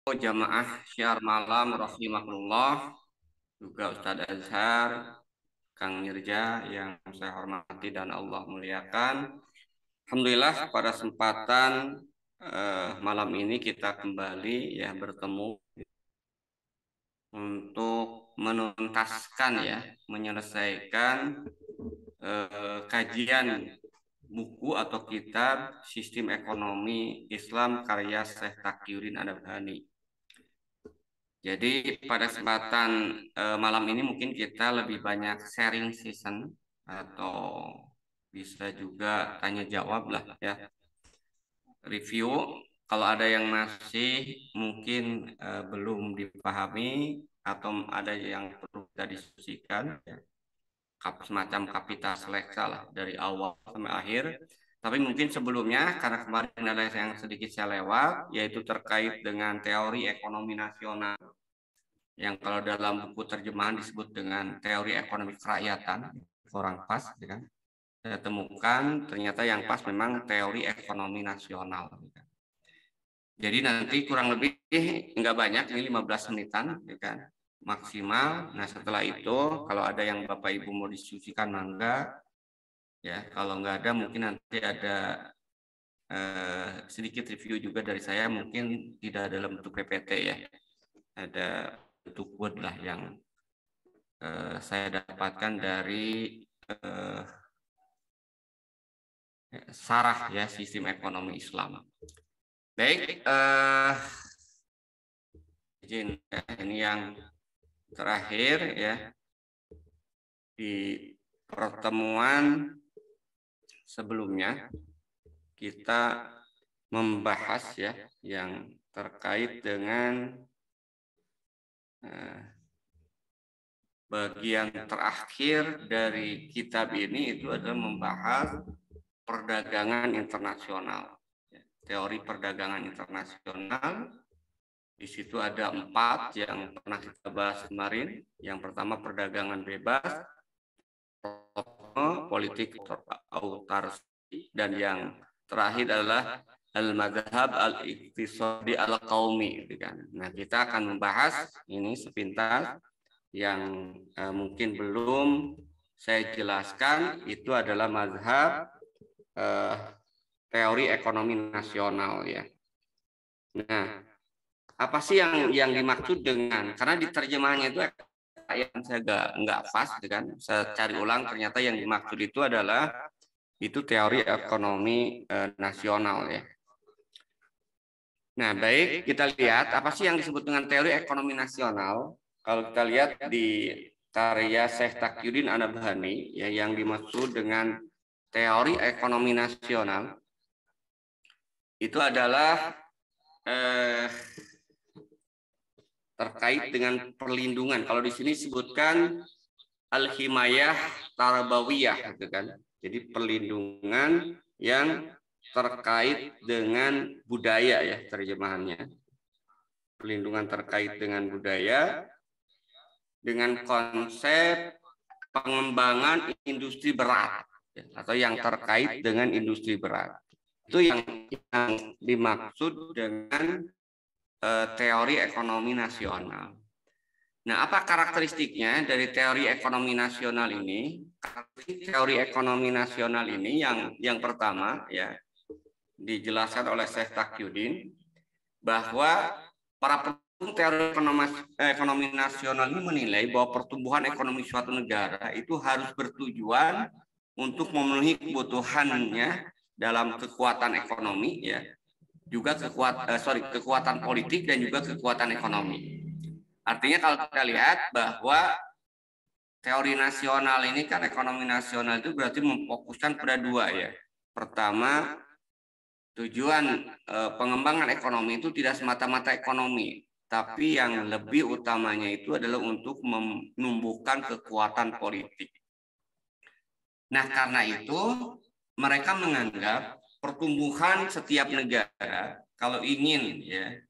Jamaah syiar malam rahimakumullah, juga Ustadz Azhar, Kang Mirja yang saya hormati dan Allah muliakan. Alhamdulillah pada kesempatan malam ini kita kembali ya bertemu untuk menuntaskan ya menyelesaikan kajian buku atau kitab Sistem Ekonomi Islam karya Syekh Taqiyuddin An-Nabhani. Jadi pada kesempatan malam ini mungkin kita lebih banyak sharing session atau bisa juga tanya jawab lah ya. Review kalau ada yang masih mungkin belum dipahami atau ada yang perlu kita diskusikan ya. Semacam kapital seleksa lah dari awal sampai akhir. Tapi mungkin sebelumnya karena kemarin ada yang sedikit saya lewat yaitu terkait dengan teori ekonomi nasional yang kalau dalam buku terjemahan disebut dengan teori ekonomi kerakyatan, kurang pas, ya kan? Saya temukan ternyata yang pas memang teori ekonomi nasional. Jadi nanti kurang lebih nggak banyak, ini 15 menitan, ya kan? Maksimal. Nah setelah itu kalau ada yang Bapak Ibu mau diskusikan mangga, ya kalau nggak ada mungkin nanti ada sedikit review juga dari saya, mungkin tidak dalam bentuk PPT ya, ada bentuk Word lah yang saya dapatkan dari Sarah ya Sistem Ekonomi Islam. Baik, izin ya, ini yang terakhir ya di pertemuan sebelumnya kita membahas ya yang terkait dengan bagian terakhir dari kitab ini itu adalah membahas perdagangan internasional, teori perdagangan internasional. Di situ ada 4 yang pernah kita bahas kemarin. Yang pertama perdagangan bebas, politik autarki, dan yang terakhir adalah al-madhhab al-iqtisadi al-qaumi. Nah kita akan membahas ini sepintas. Yang mungkin belum saya jelaskan itu adalah mazhab teori ekonomi nasional ya. Nah, apa sih yang dimaksud dengan, karena di terjemahannya itu yang saya nggak pas, kan? Saya cari ulang ternyata yang dimaksud itu adalah itu teori ekonomi nasional ya. Nah, baik kita lihat apa sih yang disebut dengan teori ekonomi nasional. Kalau kita lihat di karya Syekh Taqiyuddin An-Nabhani ya, yang dimaksud dengan teori ekonomi nasional itu adalah terkait dengan perlindungan. Kalau di sini disebutkan al-himayah tarbawiyah gitu kan. Jadi perlindungan yang terkait dengan budaya ya terjemahannya. Perlindungan terkait dengan budaya dengan konsep pengembangan industri berat atau yang terkait dengan industri berat. Itu yang dimaksud dengan teori ekonomi nasional. Nah, apa karakteristiknya dari teori ekonomi nasional ini? Teori ekonomi nasional ini yang pertama ya dijelaskan oleh Syekh Taqiyuddin bahwa para teori ekonomi nasional ini menilai bahwa pertumbuhan ekonomi suatu negara itu harus bertujuan untuk memenuhi kebutuhannya dalam kekuatan ekonomi ya, juga kekuatan politik dan juga kekuatan ekonomi. Artinya kalau kita lihat bahwa teori nasional ini kan ekonomi nasional itu berarti memfokuskan pada 2 ya. Pertama, tujuan pengembangan ekonomi itu tidak semata-mata ekonomi, tapi yang lebih utamanya itu adalah untuk menumbuhkan kekuatan politik. Nah, karena itu mereka menganggap pertumbuhan setiap negara kalau ingin ya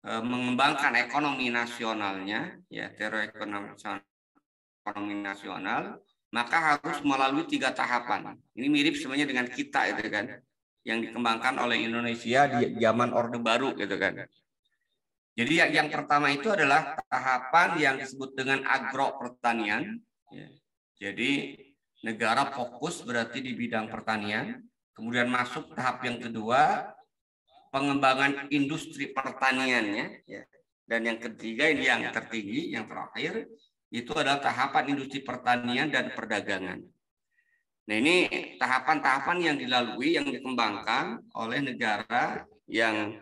mengembangkan ekonomi nasionalnya ya, teori ekonomi nasional, maka harus melalui 3 tahapan. Ini mirip sebenarnya dengan kita itu kan, yang dikembangkan oleh Indonesia di zaman Orde Baru gitu kan. Jadi yang pertama itu adalah tahapan yang disebut dengan agropertanian. Jadi negara fokus berarti di bidang pertanian. Kemudian masuk tahap yang kedua, pengembangan industri pertaniannya. Dan yang ketiga, ini yang tertinggi, yang terakhir, itu adalah tahapan industri pertanian dan perdagangan. Nah, ini tahapan-tahapan yang dilalui, yang dikembangkan oleh negara yang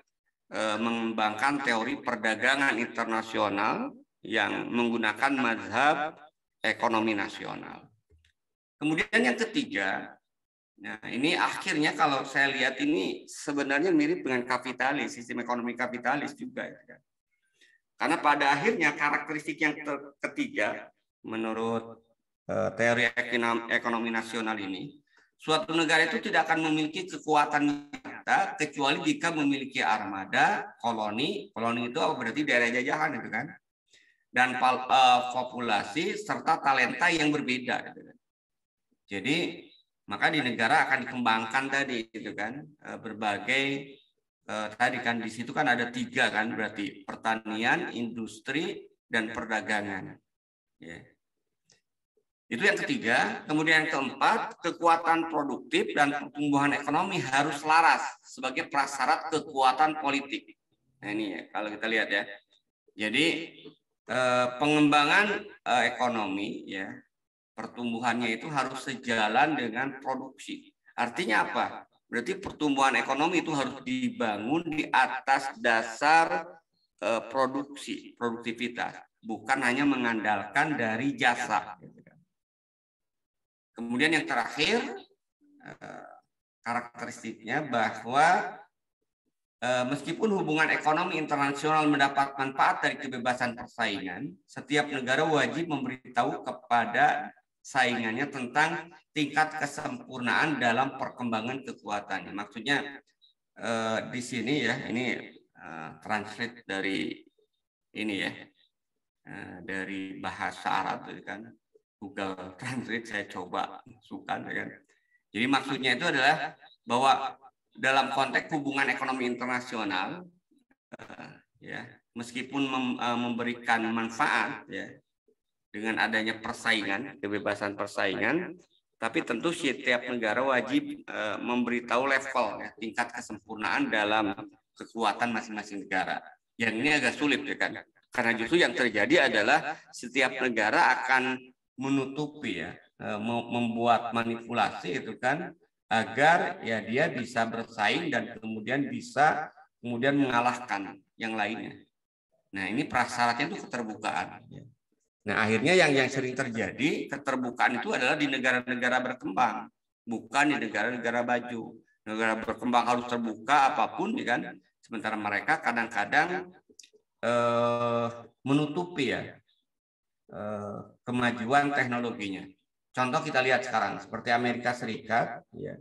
mengembangkan teori perdagangan internasional yang menggunakan mazhab ekonomi nasional. Kemudian yang ketiga, nah ini akhirnya kalau saya lihat ini sebenarnya mirip dengan kapitalis, sistem ekonomi kapitalis juga. Karena pada akhirnya karakteristik yang ketiga menurut teori ekonomi nasional ini, suatu negara itu tidak akan memiliki kekuatan nyata kecuali jika memiliki armada, koloni itu berarti daerah jajahan itu kan, dan populasi serta talenta yang berbeda. Gitu kan. Jadi maka di negara akan dikembangkan tadi itu kan berbagai tadi kan di situ kan ada 3 kan, berarti pertanian, industri, dan perdagangan. Ya. Itu yang ketiga. Kemudian yang keempat, kekuatan produktif dan pertumbuhan ekonomi harus selaras sebagai prasyarat kekuatan politik. Nah ini ya, kalau kita lihat ya. Jadi pengembangan ekonomi ya, pertumbuhannya itu harus sejalan dengan produksi. Artinya apa? Berarti pertumbuhan ekonomi itu harus dibangun di atas dasar produktivitas, bukan hanya mengandalkan dari jasa. Kemudian yang terakhir, karakteristiknya bahwa meskipun hubungan ekonomi internasional mendapat manfaat dari kebebasan persaingan, setiap negara wajib memberitahu kepada saingannya tentang tingkat kesempurnaan dalam perkembangan kekuatannya. Maksudnya di sini ya, ini translate dari ini ya, dari bahasa Arab kan. Google Translate saya coba masukkan ya kan. Jadi maksudnya itu adalah bahwa dalam konteks hubungan ekonomi internasional ya, meskipun memberikan manfaat ya dengan adanya persaingan, kebebasan persaingan, tapi tentu setiap negara wajib memberitahu level ya, tingkat kesempurnaan dalam kekuatan masing-masing negara. Yang ini agak sulit ya kan. Karena justru yang terjadi adalah setiap negara akan menutupi ya, membuat manipulasi itu kan agar ya dia bisa bersaing dan kemudian bisa mengalahkan yang lainnya. Nah ini prasyaratnya itu keterbukaan. Nah akhirnya yang sering terjadi keterbukaan itu adalah di negara-negara berkembang, bukan di negara-negara maju. Negara berkembang harus terbuka apapun, ya kan? Sementara mereka kadang-kadang menutupi ya kemajuan teknologinya. Contoh kita lihat sekarang seperti Amerika Serikat ya,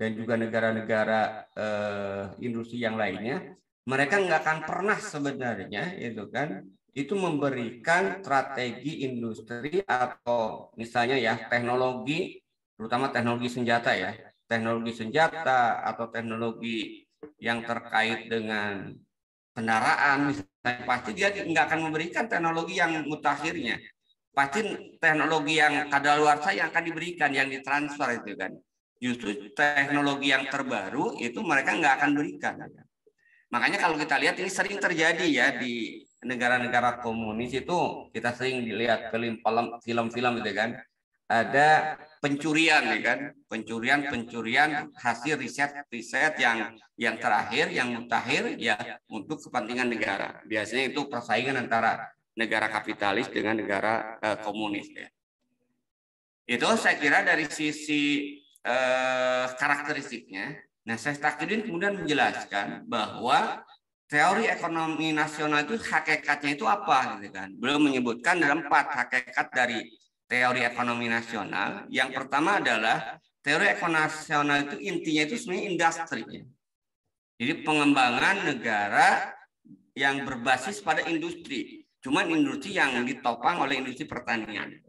dan juga negara-negara industri yang lainnya, mereka nggak akan pernah sebenarnya itu kan itu memberikan strategi industri atau misalnya ya teknologi, terutama teknologi senjata ya, teknologi senjata atau teknologi yang terkait dengan kendaraan misalnya, pasti dia nggak akan memberikan teknologi yang mutakhirnya, pasti teknologi yang kadaluarsa yang akan diberikan, yang ditransfer itu kan. Justru teknologi yang terbaru itu mereka nggak akan berikan. Makanya kalau kita lihat ini sering terjadi ya di negara-negara komunis itu, kita sering dilihat film-film itu kan, ada pencurian ya kan, pencurian hasil riset yang terakhir, yang mutakhir ya untuk kepentingan negara. Biasanya itu persaingan antara negara kapitalis dengan negara komunis ya. Itu saya kira dari sisi karakteristiknya. Nah, Syekh Taqiuddin kemudian menjelaskan bahwa teori ekonomi nasional itu hakikatnya itu apa gitu kan. Beliau menyebutkan dalam 4 hakikat dari teori ekonomi nasional. Yang pertama adalah teori ekonomi nasional itu intinya itu sebenarnya industri. Jadi pengembangan negara yang berbasis pada industri. Cuman industri yang ditopang oleh industri pertanian.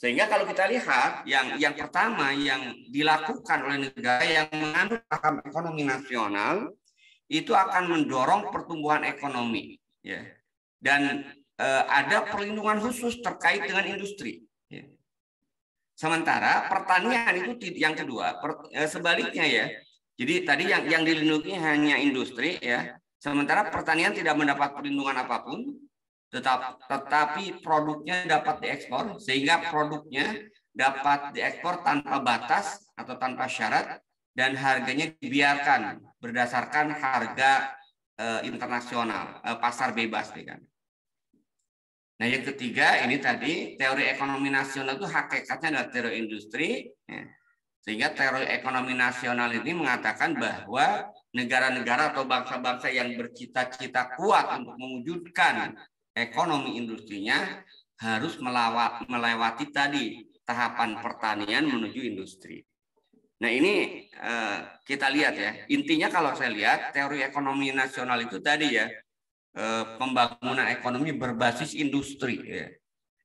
Sehingga kalau kita lihat yang pertama yang dilakukan oleh negara yang menganut paham ekonomi nasional itu akan mendorong pertumbuhan ekonomi ya. Dan ada perlindungan khusus terkait dengan industri. Ya. Sementara pertanian itu yang kedua, sebaliknya ya. Jadi tadi yang dilindungi hanya industri ya. Sementara pertanian tidak mendapat perlindungan apapun, tetapi produknya dapat diekspor, sehingga produknya dapat diekspor tanpa batas atau tanpa syarat, dan harganya dibiarkan berdasarkan harga internasional, pasar bebas kan. Nah, yang ketiga ini tadi teori ekonomi nasional itu hakikatnya adalah teori industri, ya. Sehingga teori ekonomi nasional ini mengatakan bahwa negara-negara atau bangsa-bangsa yang bercita-cita kuat untuk mewujudkan ekonomi industrinya harus melewati tadi tahapan pertanian menuju industri. Nah, ini kita lihat ya, intinya kalau saya lihat teori ekonomi nasional itu tadi ya, pembangunan ekonomi berbasis industri ya,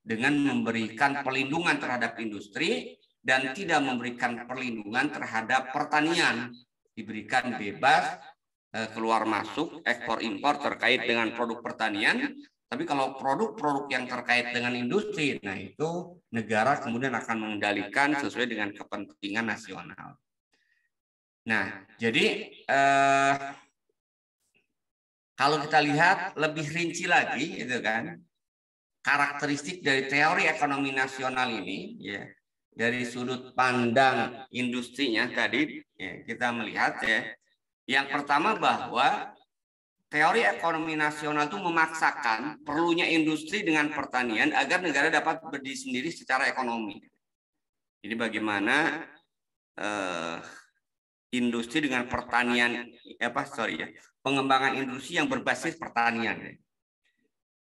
dengan memberikan perlindungan terhadap industri dan tidak memberikan perlindungan terhadap pertanian, diberikan bebas keluar masuk ekspor impor terkait dengan produk pertanian, tapi kalau produk-produk yang terkait dengan industri, nah itu negara kemudian akan mengendalikan sesuai dengan kepentingan nasional. Nah, jadi kalau kita lihat lebih rinci lagi, itu kan, karakteristik dari teori ekonomi nasional ini, ya, dari sudut pandang industrinya tadi, ya, kita melihat ya, yang pertama bahwa teori ekonomi nasional itu memaksakan perlunya industri dengan pertanian agar negara dapat berdiri sendiri secara ekonomi. Jadi bagaimana industri dengan pertanian, pengembangan industri yang berbasis pertanian.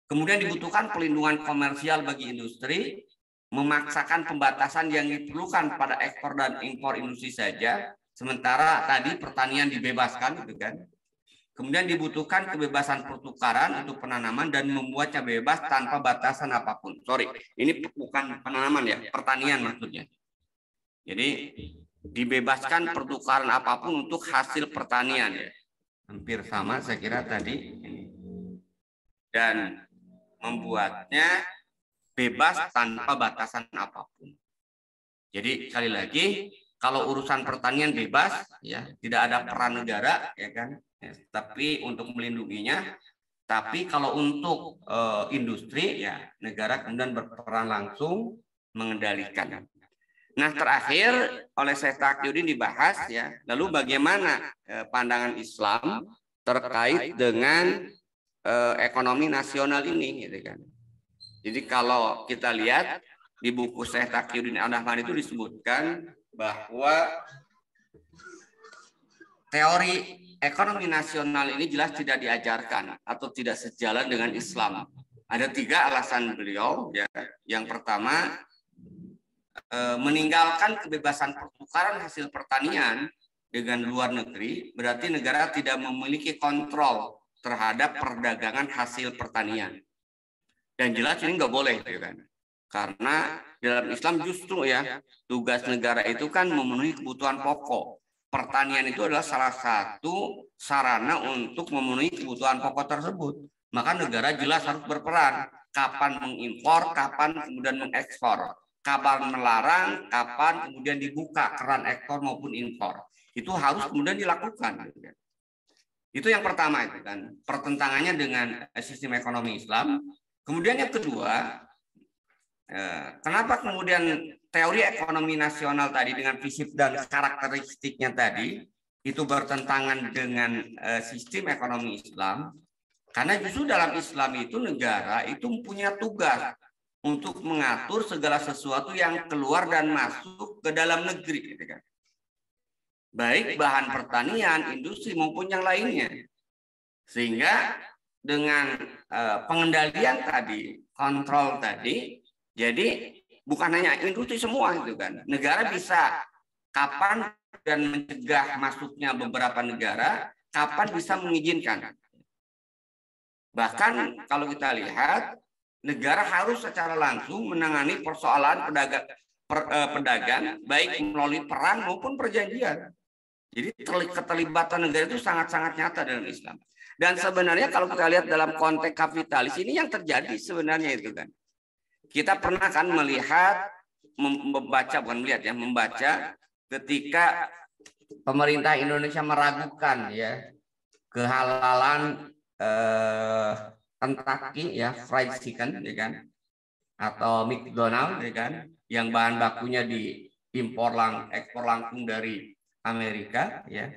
Kemudian dibutuhkan pelindungan komersial bagi industri, memaksakan pembatasan yang diperlukan pada ekspor dan impor industri saja, sementara tadi pertanian dibebaskan, gitu kan. Kemudian dibutuhkan kebebasan pertukaran untuk penanaman dan membuatnya bebas tanpa batasan apapun. Sorry, ini bukan penanaman ya, pertanian maksudnya. Jadi dibebaskan pertukaran apapun untuk hasil pertanian ya. Hampir sama saya kira tadi ini. Dan membuatnya bebas tanpa batasan apapun. Jadi sekali lagi, kalau urusan pertanian bebas ya, tidak ada peran negara ya kan. Ya, tapi untuk melindunginya, tapi kalau untuk industri ya negara kemudian berperan langsung mengendalikan. Nah, terakhir oleh Syekh Taqiyuddin dibahas ya, lalu bagaimana pandangan Islam terkait dengan ekonomi nasional ini, gitu kan. Jadi kalau kita lihat di buku Syekh Taqiyuddin An-Nahman itu disebutkan bahwa teori ekonomi nasional ini jelas tidak diajarkan atau tidak sejalan dengan Islam. Ada 3 alasan beliau ya. Yang pertama, meninggalkan kebebasan pertukaran hasil pertanian dengan luar negeri berarti negara tidak memiliki kontrol terhadap perdagangan hasil pertanian. Dan jelas ini nggak boleh, kan? Karena dalam Islam justru ya tugas negara itu kan memenuhi kebutuhan pokok. Pertanian itu adalah salah satu sarana untuk memenuhi kebutuhan pokok tersebut. Maka negara jelas harus berperan. Kapan mengimpor, kapan kemudian mengekspor. Kapan melarang, kapan kemudian dibuka keran ekspor maupun impor. Itu harus kemudian dilakukan. Itu yang pertama itu kan, pertentangannya dengan sistem ekonomi Islam. Kemudian yang kedua, kenapa kemudian teori ekonomi nasional tadi dengan prinsip dan karakteristiknya tadi itu bertentangan dengan sistem ekonomi Islam? Karena justru dalam Islam itu negara itu punya tugas untuk mengatur segala sesuatu yang keluar dan masuk ke dalam negeri, gitu kan. Baik bahan pertanian, industri maupun yang lainnya. Sehingga dengan pengendalian tadi, kontrol tadi, jadi bukan hanya industri semua itu kan. Negara bisa kapan dan mencegah masuknya beberapa negara, kapan bisa mengizinkan. Bahkan kalau kita lihat, negara harus secara langsung menangani persoalan pedagang baik melalui perang maupun perjanjian. Jadi keterlibatan negara itu sangat-sangat nyata dalam Islam. Dan sebenarnya kalau kita lihat dalam konteks kapitalis ini yang terjadi sebenarnya itu kan. Kita pernah kan melihat, membaca ketika pemerintah Indonesia meragukan ya kehalalan Kentucky ya fried chicken ya kan, atau McDonald ya kan, yang bahan bakunya diimpor ekspor langsung dari Amerika ya.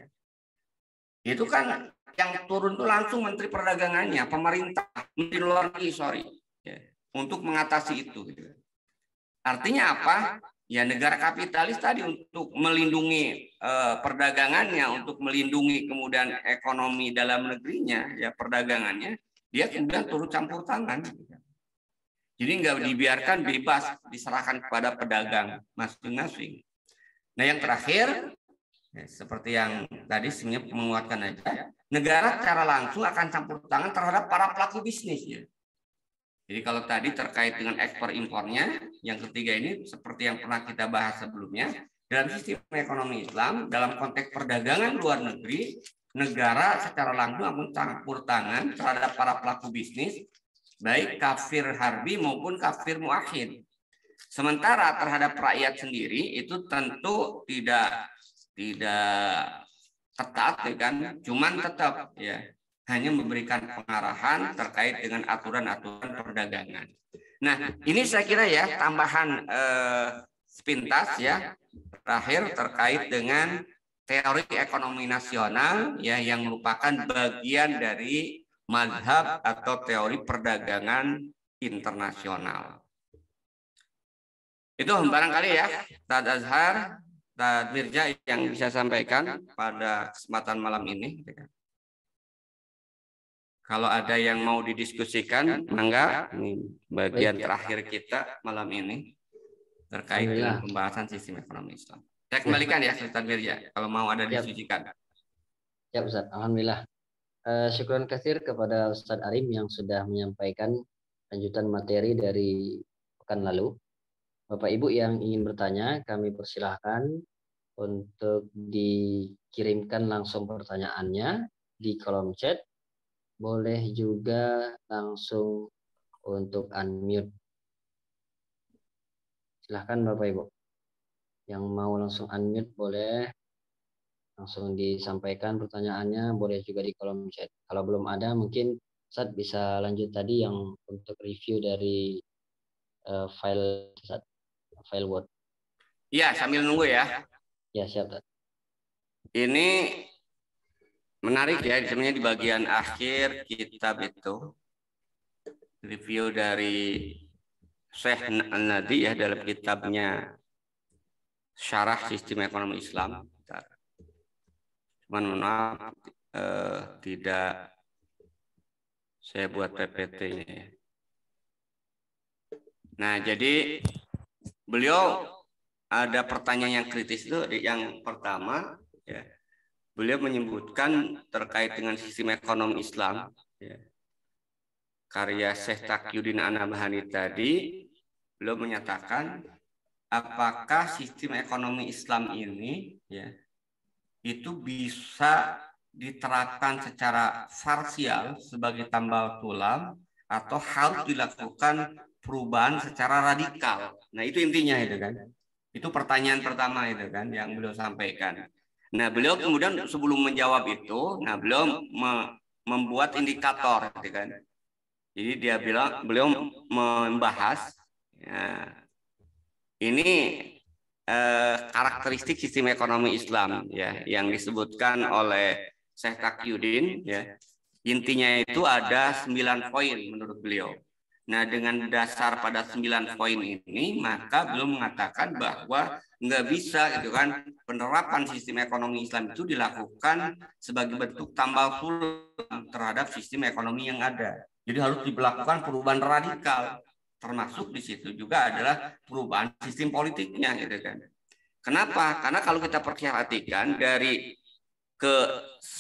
Itu kan yang turun itu langsung Menteri Perdagangannya, pemerintah, Menteri Luar Negeri, ya, untuk mengatasi itu. Gitu. Artinya apa? Ya negara kapitalis tadi untuk melindungi perdagangannya, untuk melindungi kemudian ekonomi dalam negerinya, ya perdagangannya, dia kemudian turut campur tangan. Jadi nggak dibiarkan bebas, diserahkan kepada pedagang masing-masing. Nah yang terakhir, ya, seperti yang tadi sebenarnya menguatkan aja, negara secara langsung akan campur tangan terhadap para pelaku bisnis. Ya. Jadi kalau tadi terkait dengan ekspor impornya, yang ketiga ini seperti yang pernah kita bahas sebelumnya, dalam sistem ekonomi Islam, dalam konteks perdagangan luar negeri, negara secara langsung akan campur tangan terhadap para pelaku bisnis, baik kafir harbi maupun kafir muakhid. Sementara terhadap rakyat sendiri itu tentu tidak ketat ya kan, cuman tetap ya hanya memberikan pengarahan terkait dengan aturan-aturan perdagangan. Nah, ini saya kira ya tambahan sepintas ya terakhir terkait dengan teori ekonomi nasional ya yang merupakan bagian dari mazhab atau teori perdagangan internasional. Itu barangkali ya Ustaz Azhar dan Mirja yang bisa sampaikan pada kesempatan malam ini. Kalau ada yang mau didiskusikan, mangga. Ini bagian terakhir kita malam ini terkait dengan pembahasan sistem ekonomi Islam. Saya kembalikan ya Ustaz Mirja, kalau mau ada didiskusikan. Ya Ustaz, alhamdulillah. Syukran katsir kepada Ustaz Arim yang sudah menyampaikan lanjutan materi dari pekan lalu. Bapak Ibu yang ingin bertanya, kami persilahkan untuk dikirimkan langsung pertanyaannya di kolom chat. Boleh juga langsung untuk unmute. Silahkan Bapak Ibu. Yang mau langsung unmute boleh langsung disampaikan pertanyaannya, boleh juga di kolom chat. Kalau belum ada mungkin Ustaz bisa lanjut tadi yang untuk review dari file Word. Iya, sambil nunggu ya. Ya, siap. Ini menarik ya, sebenarnya di bagian akhir kitab itu review dari Syekh Al-Nadi ya dalam kitabnya Syarah Sistem Ekonomi Islam. Cuman maaf tidak saya buat PPT-nya. Nah, jadi beliau ada pertanyaan yang kritis itu. Yang pertama, ya, beliau menyebutkan terkait dengan sistem ekonomi Islam, ya, karya Syekh Taqiyuddin An-Nabhani tadi, beliau menyatakan apakah sistem ekonomi Islam ini, ya, itu bisa diterapkan secara parsial sebagai tambal tulang atau harus dilakukan perubahan secara radikal. Nah itu intinya itu kan. Itu pertanyaan pertama itu kan yang beliau sampaikan. Nah beliau kemudian sebelum menjawab itu, nah beliau membuat indikator gitu kan. Jadi dia bilang beliau membahas ya, ini karakteristik sistem ekonomi Islam ya yang disebutkan oleh Syekh Taqiyuddin ya. Intinya itu ada 9 poin menurut beliau. Nah, dengan dasar pada 9 poin ini, maka beliau mengatakan bahwa nggak bisa gitu kan penerapan sistem ekonomi Islam itu dilakukan sebagai bentuk tambal tulang terhadap sistem ekonomi yang ada. Jadi harus dilakukan perubahan radikal. Termasuk di situ juga adalah perubahan sistem politiknya gitu kan. Kenapa? Karena kalau kita perhatikan dari ke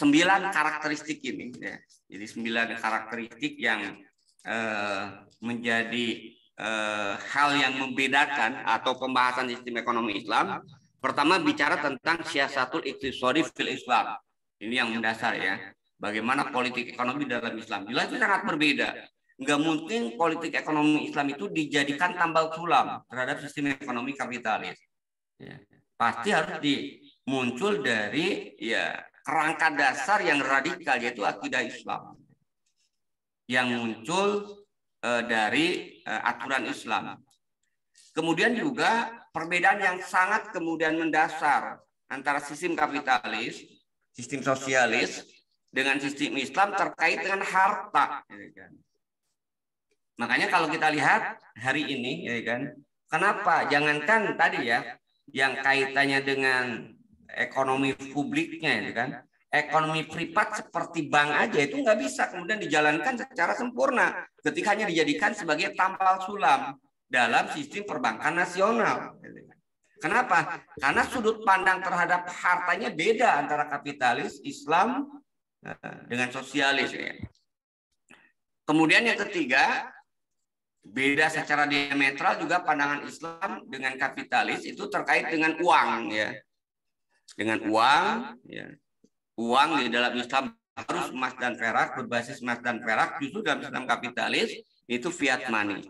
9 karakteristik ini ya. Jadi 9 karakteristik yang menjadi hal yang membedakan atau pembahasan sistem ekonomi Islam. Pertama bicara tentang siasatul iqtisadi fil Islam. Ini yang mendasar ya. bagaimana politik ekonomi dalam Islam. Jelas itu sangat berbeda. Nggak mungkin politik ekonomi Islam itu dijadikan tambal sulam terhadap sistem ekonomi kapitalis. Ya. Pasti harus muncul dari ya kerangka dasar yang radikal, yaitu akidah Islam yang muncul dari aturan Islam. Kemudian juga perbedaan yang sangat kemudian mendasar antara sistem kapitalis, sistem sosialis dengan sistem Islam terkait dengan harta. Makanya kalau kita lihat hari ini, ya kan, kenapa? Jangankan tadi ya, yang kaitannya dengan ekonomi publiknya, ya kan, ekonomi privat seperti bank aja itu nggak bisa kemudian dijalankan secara sempurna ketika hanya dijadikan sebagai tambal sulam dalam sistem perbankan nasional. Kenapa? Karena sudut pandang terhadap hartanya beda antara kapitalis, Islam dengan sosialis. Ya. Kemudian yang ketiga, beda secara diametral juga pandangan Islam dengan kapitalis itu terkait dengan uang, ya. Dengan uang, ya. Uang di dalam Islam harus emas dan perak, berbasis emas dan perak. Justru dalam sistem kapitalis itu fiat money.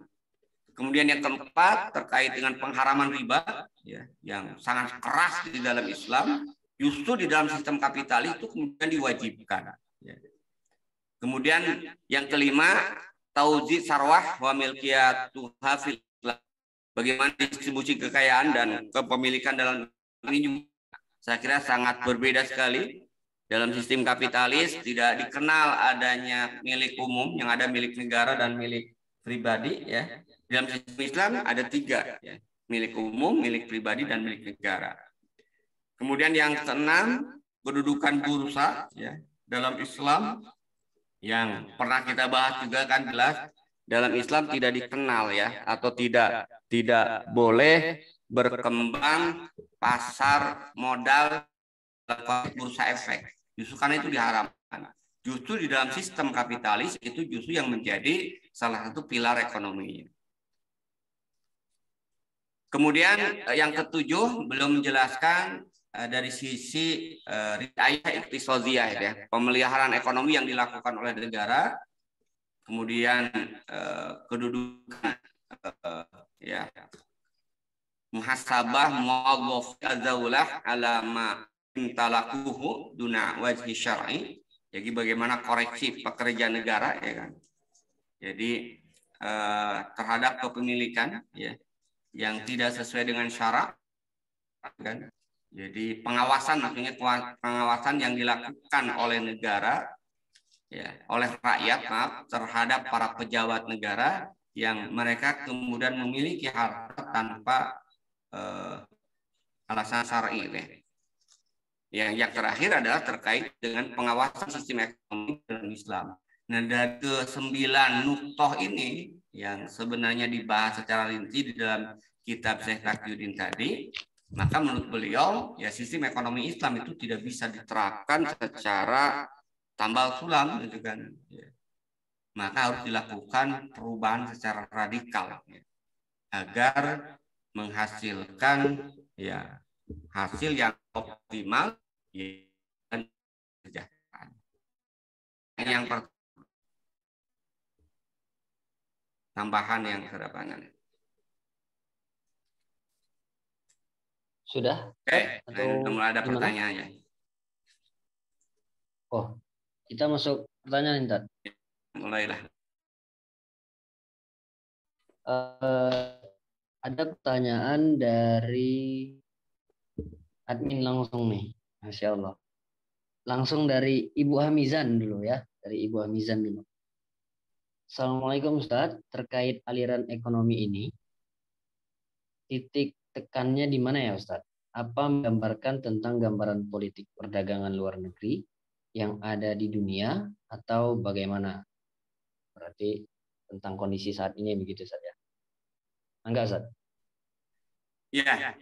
Kemudian yang keempat terkait dengan pengharaman riba, ya, yang sangat keras di dalam Islam. Justru di dalam sistem kapitalis itu kemudian diwajibkan. Ya. Kemudian yang kelima, tauzid sarwah wa milkiyatuha fil Islam. Bagaimana distribusi kekayaan dan kepemilikan dalam ini juga saya kira sangat berbeda sekali. Dalam sistem kapitalis tidak dikenal adanya milik umum, yang ada milik negara dan milik pribadi. Ya. Dalam sistem Islam ada tiga, ya. Milik umum, milik pribadi, dan milik negara. Kemudian yang keenam, kedudukan bursa, ya, dalam Islam yang pernah kita bahas juga kan jelas dalam Islam tidak dikenal, ya, atau tidak boleh berkembang pasar modal bursa efek. Justru karena itu diharamkan. Justru di dalam sistem kapitalis itu justru yang menjadi salah satu pilar ekonominya. Kemudian yang ketujuh belum menjelaskan dari sisi riayah iktisodiyah, ya, pemeliharaan ekonomi yang dilakukan oleh negara. Kemudian kedudukan ya muhasabah muadhaf azaulah alama intalakuhu duna wajhi syar'i. Jadi bagaimana koreksi pekerja negara, ya kan. Jadi terhadap kepemilikan, ya, yang tidak sesuai dengan syarat, kan. Jadi pengawasan, maksudnya pengawasan yang dilakukan oleh negara, ya, oleh rakyat, maaf, terhadap para pejabat negara yang mereka kemudian memiliki harta tanpa alasan syar'i. Yang terakhir adalah terkait dengan pengawasan sistem ekonomi dalam Islam. Nah, dari ke-9 nuktoh ini yang sebenarnya dibahas secara rinci di dalam kitab Syekh Taqiyuddin tadi, maka menurut beliau ya sistem ekonomi Islam itu tidak bisa diterapkan secara tambal sulam, gitu kan. Maka harus dilakukan perubahan secara radikal, ya, agar menghasilkan ya hasil yang optimal, ya, dan kesejahteraan. Yang tambahan yang kedepannya. Sudah? Oke, atau mulai ada gimana? pertanyaannya. Oh, kita masuk pertanyaan, Intan. Mulailah. Ada pertanyaan dari admin langsung nih, Masya Allah. Langsung dari Ibu Hamizan dulu, ya, dari Ibu Hamizan dulu. Assalamualaikum Ustadz, terkait aliran ekonomi ini, titik tekannya di mana ya Ustadz? Apa menggambarkan tentang gambaran politik perdagangan luar negeri yang ada di dunia atau bagaimana? Berarti tentang kondisi saat ini begitu saja. Enggak, Ustadz? Ya,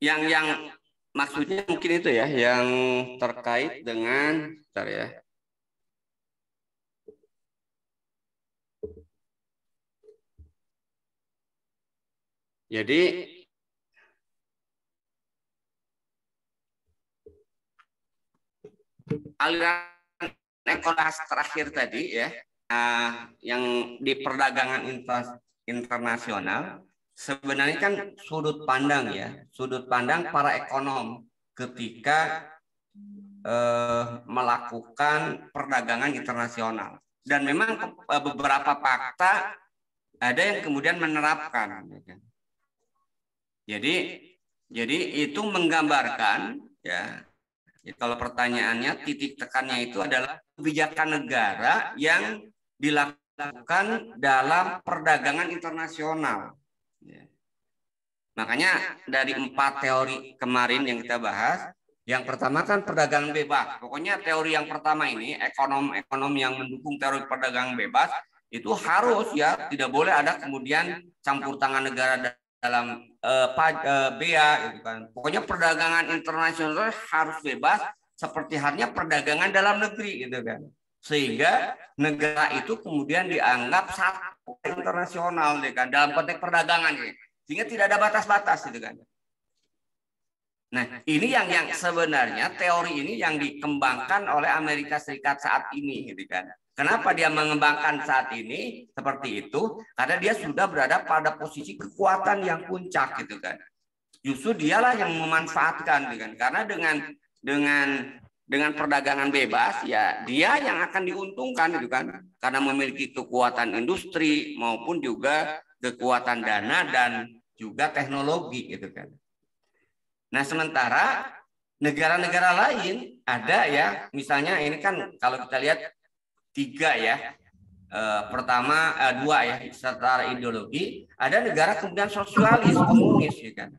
yang maksudnya mungkin itu ya, yang terkait dengan, bentar ya. Jadi aliran ekonomi terakhir tadi ya, yang di perdagangan internasional, sebenarnya kan sudut pandang ya, sudut pandang para ekonom ketika melakukan perdagangan internasional. Dan memang beberapa fakta ada yang kemudian menerapkan. Jadi itu menggambarkan ya. Jadi kalau pertanyaannya titik tekannya itu adalah kebijakan negara yang dilakukan dalam perdagangan internasional. Ya. Makanya dari 4 teori kemarin yang kita bahas, yang pertama kan perdagangan bebas. Pokoknya teori yang pertama ini, ekonom yang mendukung teori perdagangan bebas, itu harus ya, tidak boleh ada kemudian campur tangan negara dalam bea gitu kan. Pokoknya perdagangan internasional harus bebas seperti halnya perdagangan dalam negeri gitu kan. Sehingga negara itu kemudian dianggap satu internasional gitu kan dalam konteks perdagangan ini. Sehingga tidak ada batas-batas gitu kan. Nah, ini yang sebenarnya teori ini yang dikembangkan oleh Amerika Serikat saat ini gitu kan. Kenapa dia mengembangkan saat ini seperti itu? Karena dia sudah berada pada posisi kekuatan yang puncak gitu kan. Justru dialah yang memanfaatkan gitu kan. Karena dengan perdagangan bebas ya dia yang akan diuntungkan gitu kan. Karena memiliki kekuatan industri maupun juga kekuatan dana dan juga teknologi gitu kan. Nah, sementara negara-negara lain ada ya, misalnya ini kan kalau kita lihat 3 ya. Pertama 2 ya secara ideologi, ada negara kemudian sosialis komunis ya kan.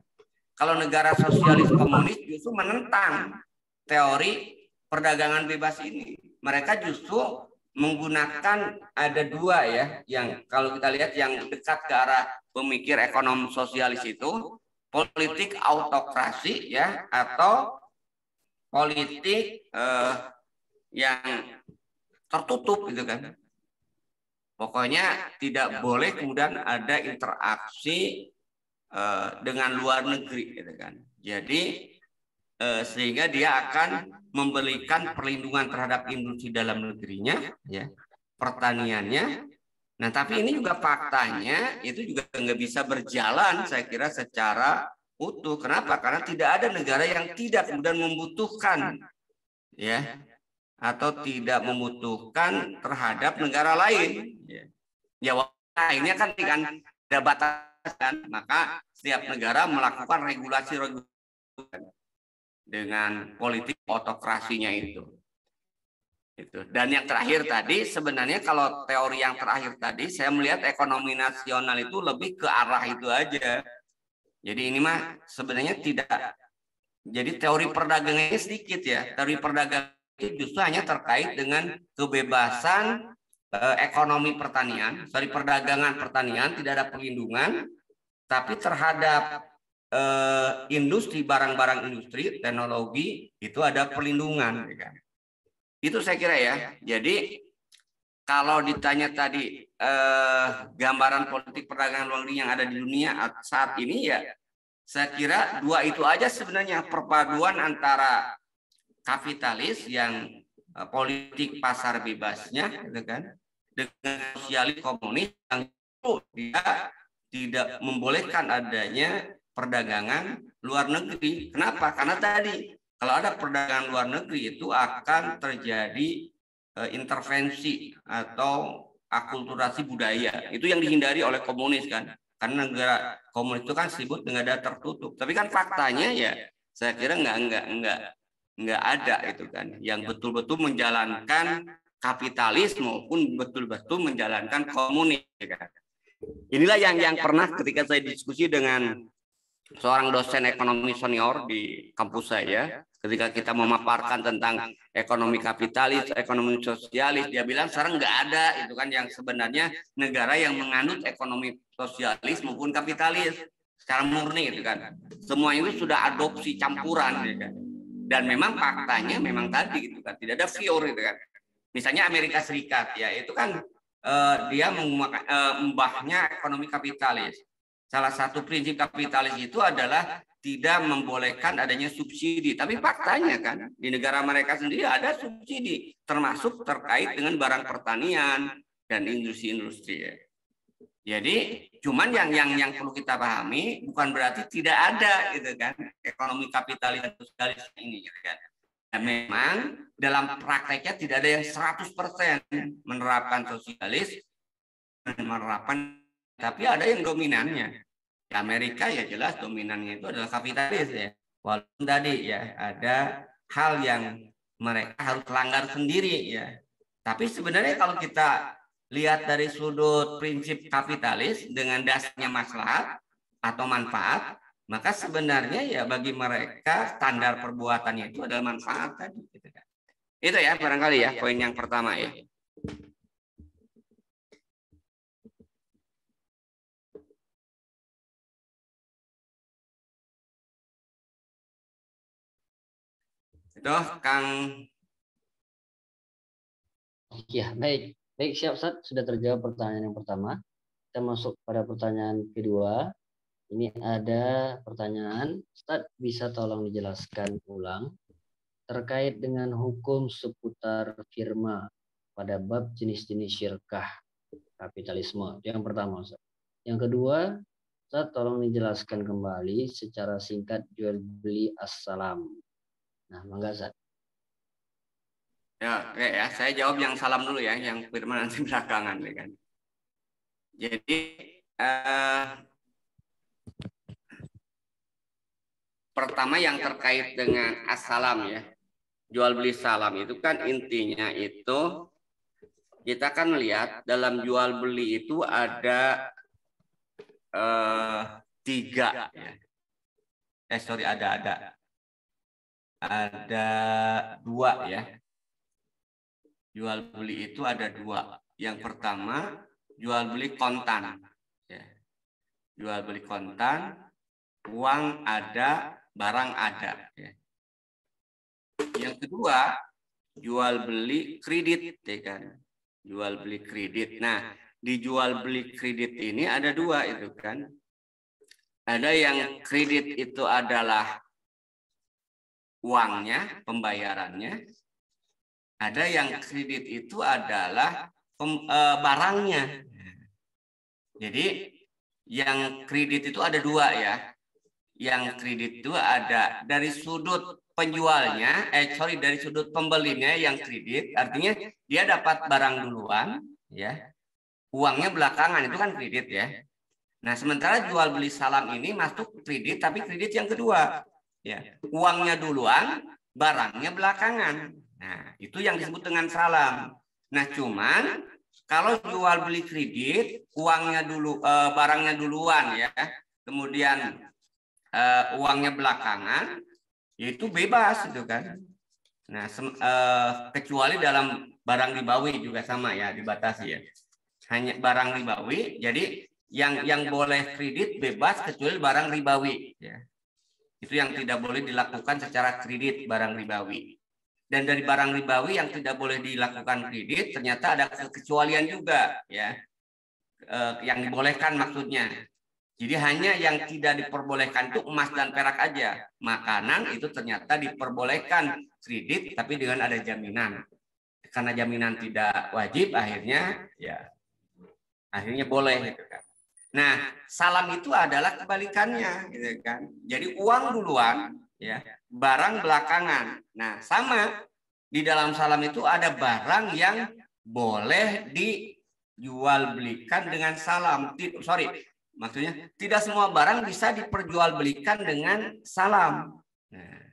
Kalau negara sosialis komunis justru menentang teori perdagangan bebas ini. Mereka justru menggunakan ada 2 ya, yang kalau kita lihat yang dekat ke arah pemikir ekonom sosialis itu politik autokrasi ya atau politik yang tertutup gitu kan. Pokoknya tidak boleh kemudian ada interaksi dengan luar negeri gitu kan. Jadi sehingga dia akan memberikan perlindungan terhadap industri dalam negerinya ya, pertaniannya. Nah, tapi ini juga faktanya itu juga nggak bisa berjalan saya kira secara utuh. Kenapa? Karena tidak ada negara yang tidak kemudian membutuhkan ya atau tidak membutuhkan terhadap negara lain. Ya, akhirnya kan ada batasan, maka setiap negara melakukan regulasi dengan politik autokrasinya itu. Dan yang terakhir tadi sebenarnya kalau teori yang terakhir tadi saya melihat ekonomi nasional itu lebih ke arah itu aja. Jadi ini mah sebenarnya tidak. Jadi teori perdagangannya sedikit ya. Teori perdagangan itu justru hanya terkait dengan kebebasan ekonomi pertanian. Dari perdagangan pertanian tidak ada perlindungan, tapi terhadap industri barang-barang industri teknologi itu ada perlindungan. Itu saya kira ya. Jadi kalau ditanya tadi gambaran politik perdagangan luar negeri yang ada di dunia saat ini ya, saya kira 2 itu aja sebenarnya, perpaduan antara kapitalis yang politik pasar bebasnya, gitu kan, dengan sosialis komunis yang dia tidak membolehkan adanya perdagangan luar negeri. Kenapa? Karena tadi kalau ada perdagangan luar negeri itu akan terjadi intervensi atau akulturasi budaya. Itu yang dihindari oleh komunis kan. Karena negara komunis itu kan disebut negara tertutup. Tapi kan faktanya ya saya kira nggak ada itu kan yang betul-betul menjalankan kapitalis maupun betul-betul menjalankan komunis. Inilah yang pernah ketika saya diskusi dengan seorang dosen ekonomi senior di kampus saya, ketika kita memaparkan tentang ekonomi kapitalis, ekonomi sosialis, dia bilang sekarang nggak ada itu kan yang sebenarnya negara yang menganut ekonomi sosialis maupun kapitalis secara murni itu kan. Semua itu sudah adopsi campuran gitu kan. Dan memang faktanya memang tadi gitu kan, tidak ada pure gitu kan. Misalnya Amerika Serikat ya itu kan dia membahnya ekonomi kapitalis. Salah satu prinsip kapitalis itu adalah tidak membolehkan adanya subsidi. Tapi faktanya kan di negara mereka sendiri ada subsidi, termasuk terkait dengan barang pertanian dan industri-industri. Ya. Jadi cuman yang perlu kita pahami bukan berarti tidak ada gitu kan ekonomi kapitalis dan sosialis ini gitu kan. Dan memang dalam prakteknya tidak ada yang 100% menerapkan sosialis, menerapkan, tapi ada yang dominannya. Di Amerika ya jelas dominannya itu adalah kapitalis ya. Walaupun tadi ya ada hal yang mereka harus langgar sendiri ya. Tapi sebenarnya kalau kita lihat dari sudut prinsip kapitalis dengan dasarnya maslahat atau manfaat, maka sebenarnya ya bagi mereka standar perbuatannya itu adalah manfaat tadi. Itu ya barangkali ya poin yang pertama ya. Itu Kang. Ya, baik. Baik, siap Ustaz. Sudah terjawab pertanyaan yang pertama. Kita masuk pada pertanyaan kedua. Ini ada pertanyaan, Ustaz bisa tolong dijelaskan ulang terkait dengan hukum seputar firma pada bab jenis-jenis syirkah kapitalisme. Yang pertama, Ustaz. Yang kedua, Ustaz tolong dijelaskan kembali secara singkat jual beli as-salam. Nah, mangga Ustaz. Ya, oke ya, saya jawab yang salam dulu ya, yang firman nanti belakangan ya kan. Jadi pertama yang terkait dengan as-salam ya, jual beli salam itu kan intinya itu kita kan lihat dalam jual beli itu ada tiga ya. Ada dua ya. Jual beli itu ada dua. Yang pertama jual beli kontan. Ya. Jual beli kontan, uang ada, barang ada. Ya. Yang kedua jual beli kredit, ya kan? Jual beli kredit. Nah, di jual beli kredit ini ada dua itu kan. Ada yang kredit itu adalah uangnya, pembayarannya. Ada yang kredit itu adalah barangnya. Jadi yang kredit itu ada dua ya. Yang kredit itu ada dari sudut penjualnya, dari sudut pembelinya yang kredit, artinya dia dapat barang duluan, ya, uangnya belakangan itu kan kredit ya. Nah sementara jual beli salam ini masuk kredit, tapi kredit yang kedua, ya, uangnya duluan, barangnya belakangan. Nah, itu yang disebut dengan salam. Nah, cuman kalau jual beli kredit, uangnya dulu, barangnya duluan ya, kemudian uangnya belakangan, yaitu bebas itu kan. Nah, kecuali dalam barang ribawi juga sama ya, dibatasi ya. Hanya barang ribawi, jadi yang boleh kredit bebas kecuali barang ribawi ya. Itu yang tidak boleh dilakukan secara kredit barang ribawi. Dan dari barang ribawi yang tidak boleh dilakukan kredit ternyata ada kekecualian juga ya, yang dibolehkan maksudnya. Jadi hanya yang tidak diperbolehkan itu emas dan perak aja. Makanan itu ternyata diperbolehkan kredit tapi dengan ada jaminan. Karena jaminan tidak wajib akhirnya ya akhirnya boleh gitu kan. Nah, salam itu adalah kebalikannya gitu kan. Jadi uang duluan ya, barang belakangan. Nah, sama di dalam salam itu ada barang yang boleh dijual belikan dengan salam. Maksudnya tidak semua barang bisa diperjualbelikan dengan salam. Nah,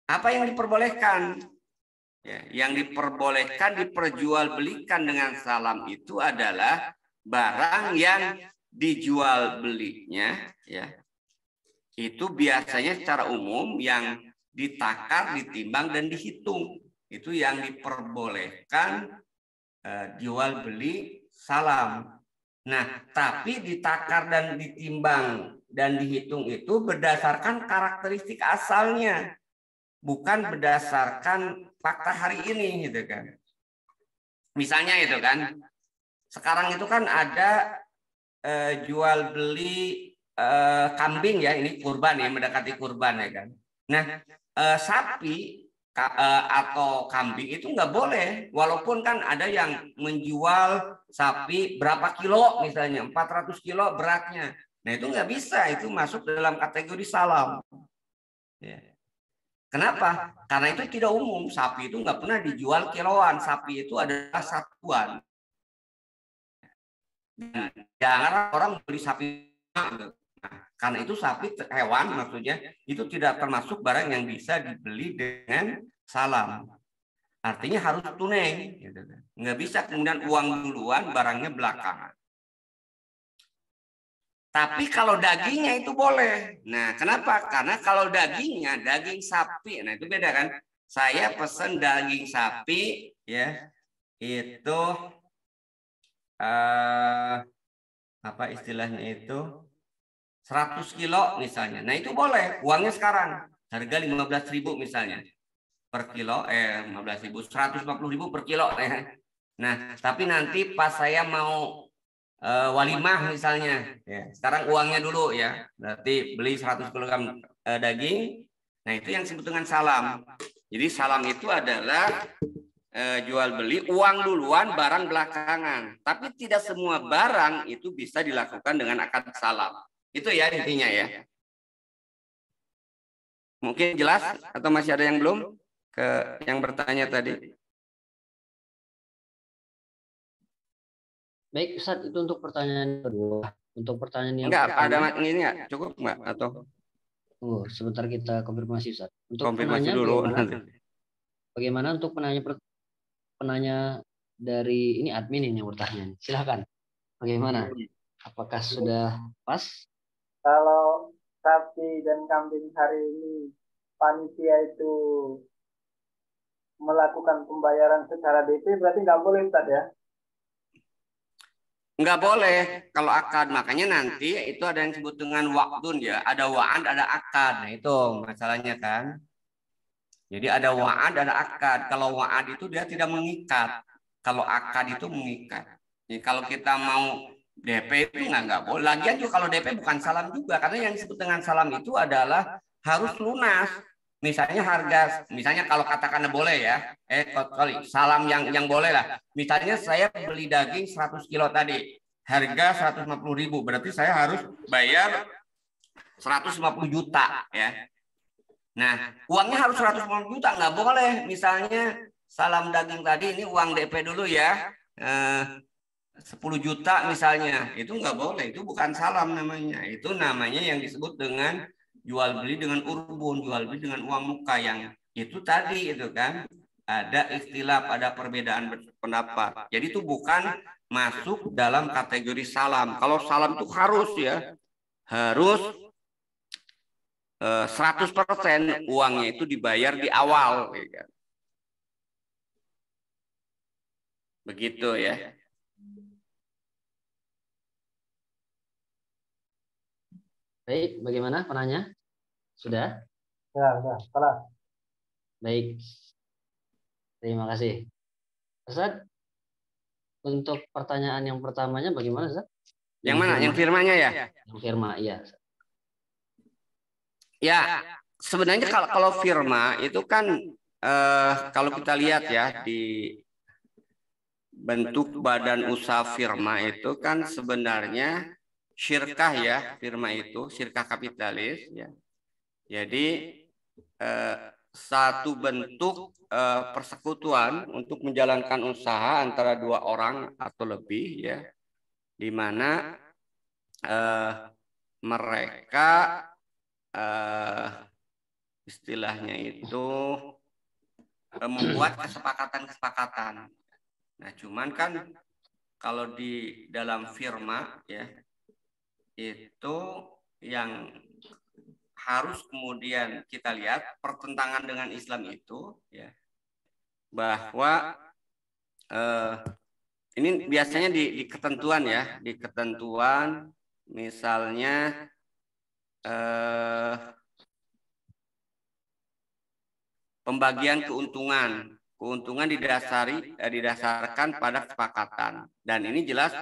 apa yang diperbolehkan? Ya, yang diperbolehkan diperjualbelikan dengan salam itu adalah barang yang dijual belinya ya. Itu biasanya secara umum yang ditakar, ditimbang dan dihitung. Itu yang diperbolehkan jual beli salam. Nah, tapi ditakar dan ditimbang dan dihitung itu berdasarkan karakteristik asalnya, bukan berdasarkan fakta hari ini gitu kan. Misalnya itu kan, sekarang itu kan ada jual beli kambing ya, ini kurban ya, mendekati kurban ya kan. Nah, sapi atau kambing itu nggak boleh, walaupun kan ada yang menjual sapi berapa kilo misalnya 400 kilo beratnya. Nah itu nggak bisa, itu masuk dalam kategori salam. Ya. Kenapa? Karena itu tidak umum, sapi itu nggak pernah dijual kiloan, sapi itu adalah satuan. Dan jangan orang beli sapi. Nah, karena itu sapi hewan maksudnya itu tidak termasuk barang yang bisa dibeli dengan salam. Artinya harus tunai. Gitu. Nggak bisa kemudian uang duluan, barangnya belakangan. Tapi kalau dagingnya itu boleh. Nah, kenapa? Karena kalau dagingnya daging sapi, nah itu beda kan. Saya pesen daging sapi, ya itu apa istilahnya itu 100 kilo misalnya. Nah itu boleh, uangnya sekarang harga 15.000 misalnya per kilo, 15.000, 150.000 per kilo. Nah, tapi nanti pas saya mau walimah misalnya, ya, sekarang uangnya dulu ya, berarti beli 100 kg daging. Nah itu yang disebut dengan salam. Jadi salam itu adalah jual beli uang duluan, barang belakangan. Tapi tidak semua barang itu bisa dilakukan dengan akad salam. Itu ya intinya ya. Mungkin jelas atau masih ada yang belum ke yang bertanya tadi? Baik, Ustaz, itu untuk pertanyaan kedua. Untuk pertanyaan yang enggak, pertama, ada ini enggak? Cukup enggak? Atau sebentar kita konfirmasi, Ustaz. Untuk konfirmasi penanya dulu bagaimana untuk penanya dari ini admin ini yang bertanya. Silakan. Bagaimana? Apakah sudah pas? Kalau sapi dan kambing hari ini panitia itu melakukan pembayaran secara DP berarti nggak boleh, Ustaz ya? Nggak boleh kalau akad, makanya nanti itu ada yang disebut dengan wa'dun ya, ada wa'ad ada akad. Nah itu masalahnya kan. Jadi ada wa'ad ada akad. Kalau wa'ad itu dia tidak mengikat, kalau akad itu mengikat. Jadi kalau kita mau DP itu nggak boleh. Lagian juga kalau DP bukan salam juga, karena yang disebut dengan salam itu adalah harus lunas. Misalnya harga, misalnya kalau katakanlah boleh ya, kali salam yang boleh lah. Misalnya saya beli daging 100 kilo tadi, harga 150.000, berarti saya harus bayar 150 juta ya. Nah, uangnya harus 150 juta, nggak boleh. Misalnya salam daging tadi ini uang DP dulu ya, 10 juta misalnya, itu nggak boleh. Itu bukan salam namanya. Itu namanya yang disebut dengan jual beli dengan urbun, jual beli dengan uang muka, yang itu tadi itu kan ada istilah, ada perbedaan pendapat. Jadi itu bukan masuk dalam kategori salam. Kalau salam itu harus ya, harus 100% uangnya itu dibayar di awal. Begitu ya. Baik, bagaimana penanya? Sudah? Ya, kelas. Baik. Terima kasih. Ustaz, untuk pertanyaan yang pertamanya bagaimana, Ustaz? Yang mana? Yang firmanya ya? Yang firma, iya. Ya, sebenarnya kalau firma itu kan kalau kita lihat ya di bentuk badan usaha firma itu kan sebenarnya syirkah ya, firma itu syirkah kapitalis ya. Jadi satu bentuk persekutuan untuk menjalankan usaha antara dua orang atau lebih ya, di mana mereka istilahnya itu membuat kesepakatan-kesepakatan. Nah, cuman kan kalau di dalam firma ya itu yang harus kemudian kita lihat pertentangan dengan Islam itu ya, bahwa ini biasanya di ketentuan ya, di ketentuan misalnya pembagian keuntungan didasarkan pada kesepakatan, dan ini jelas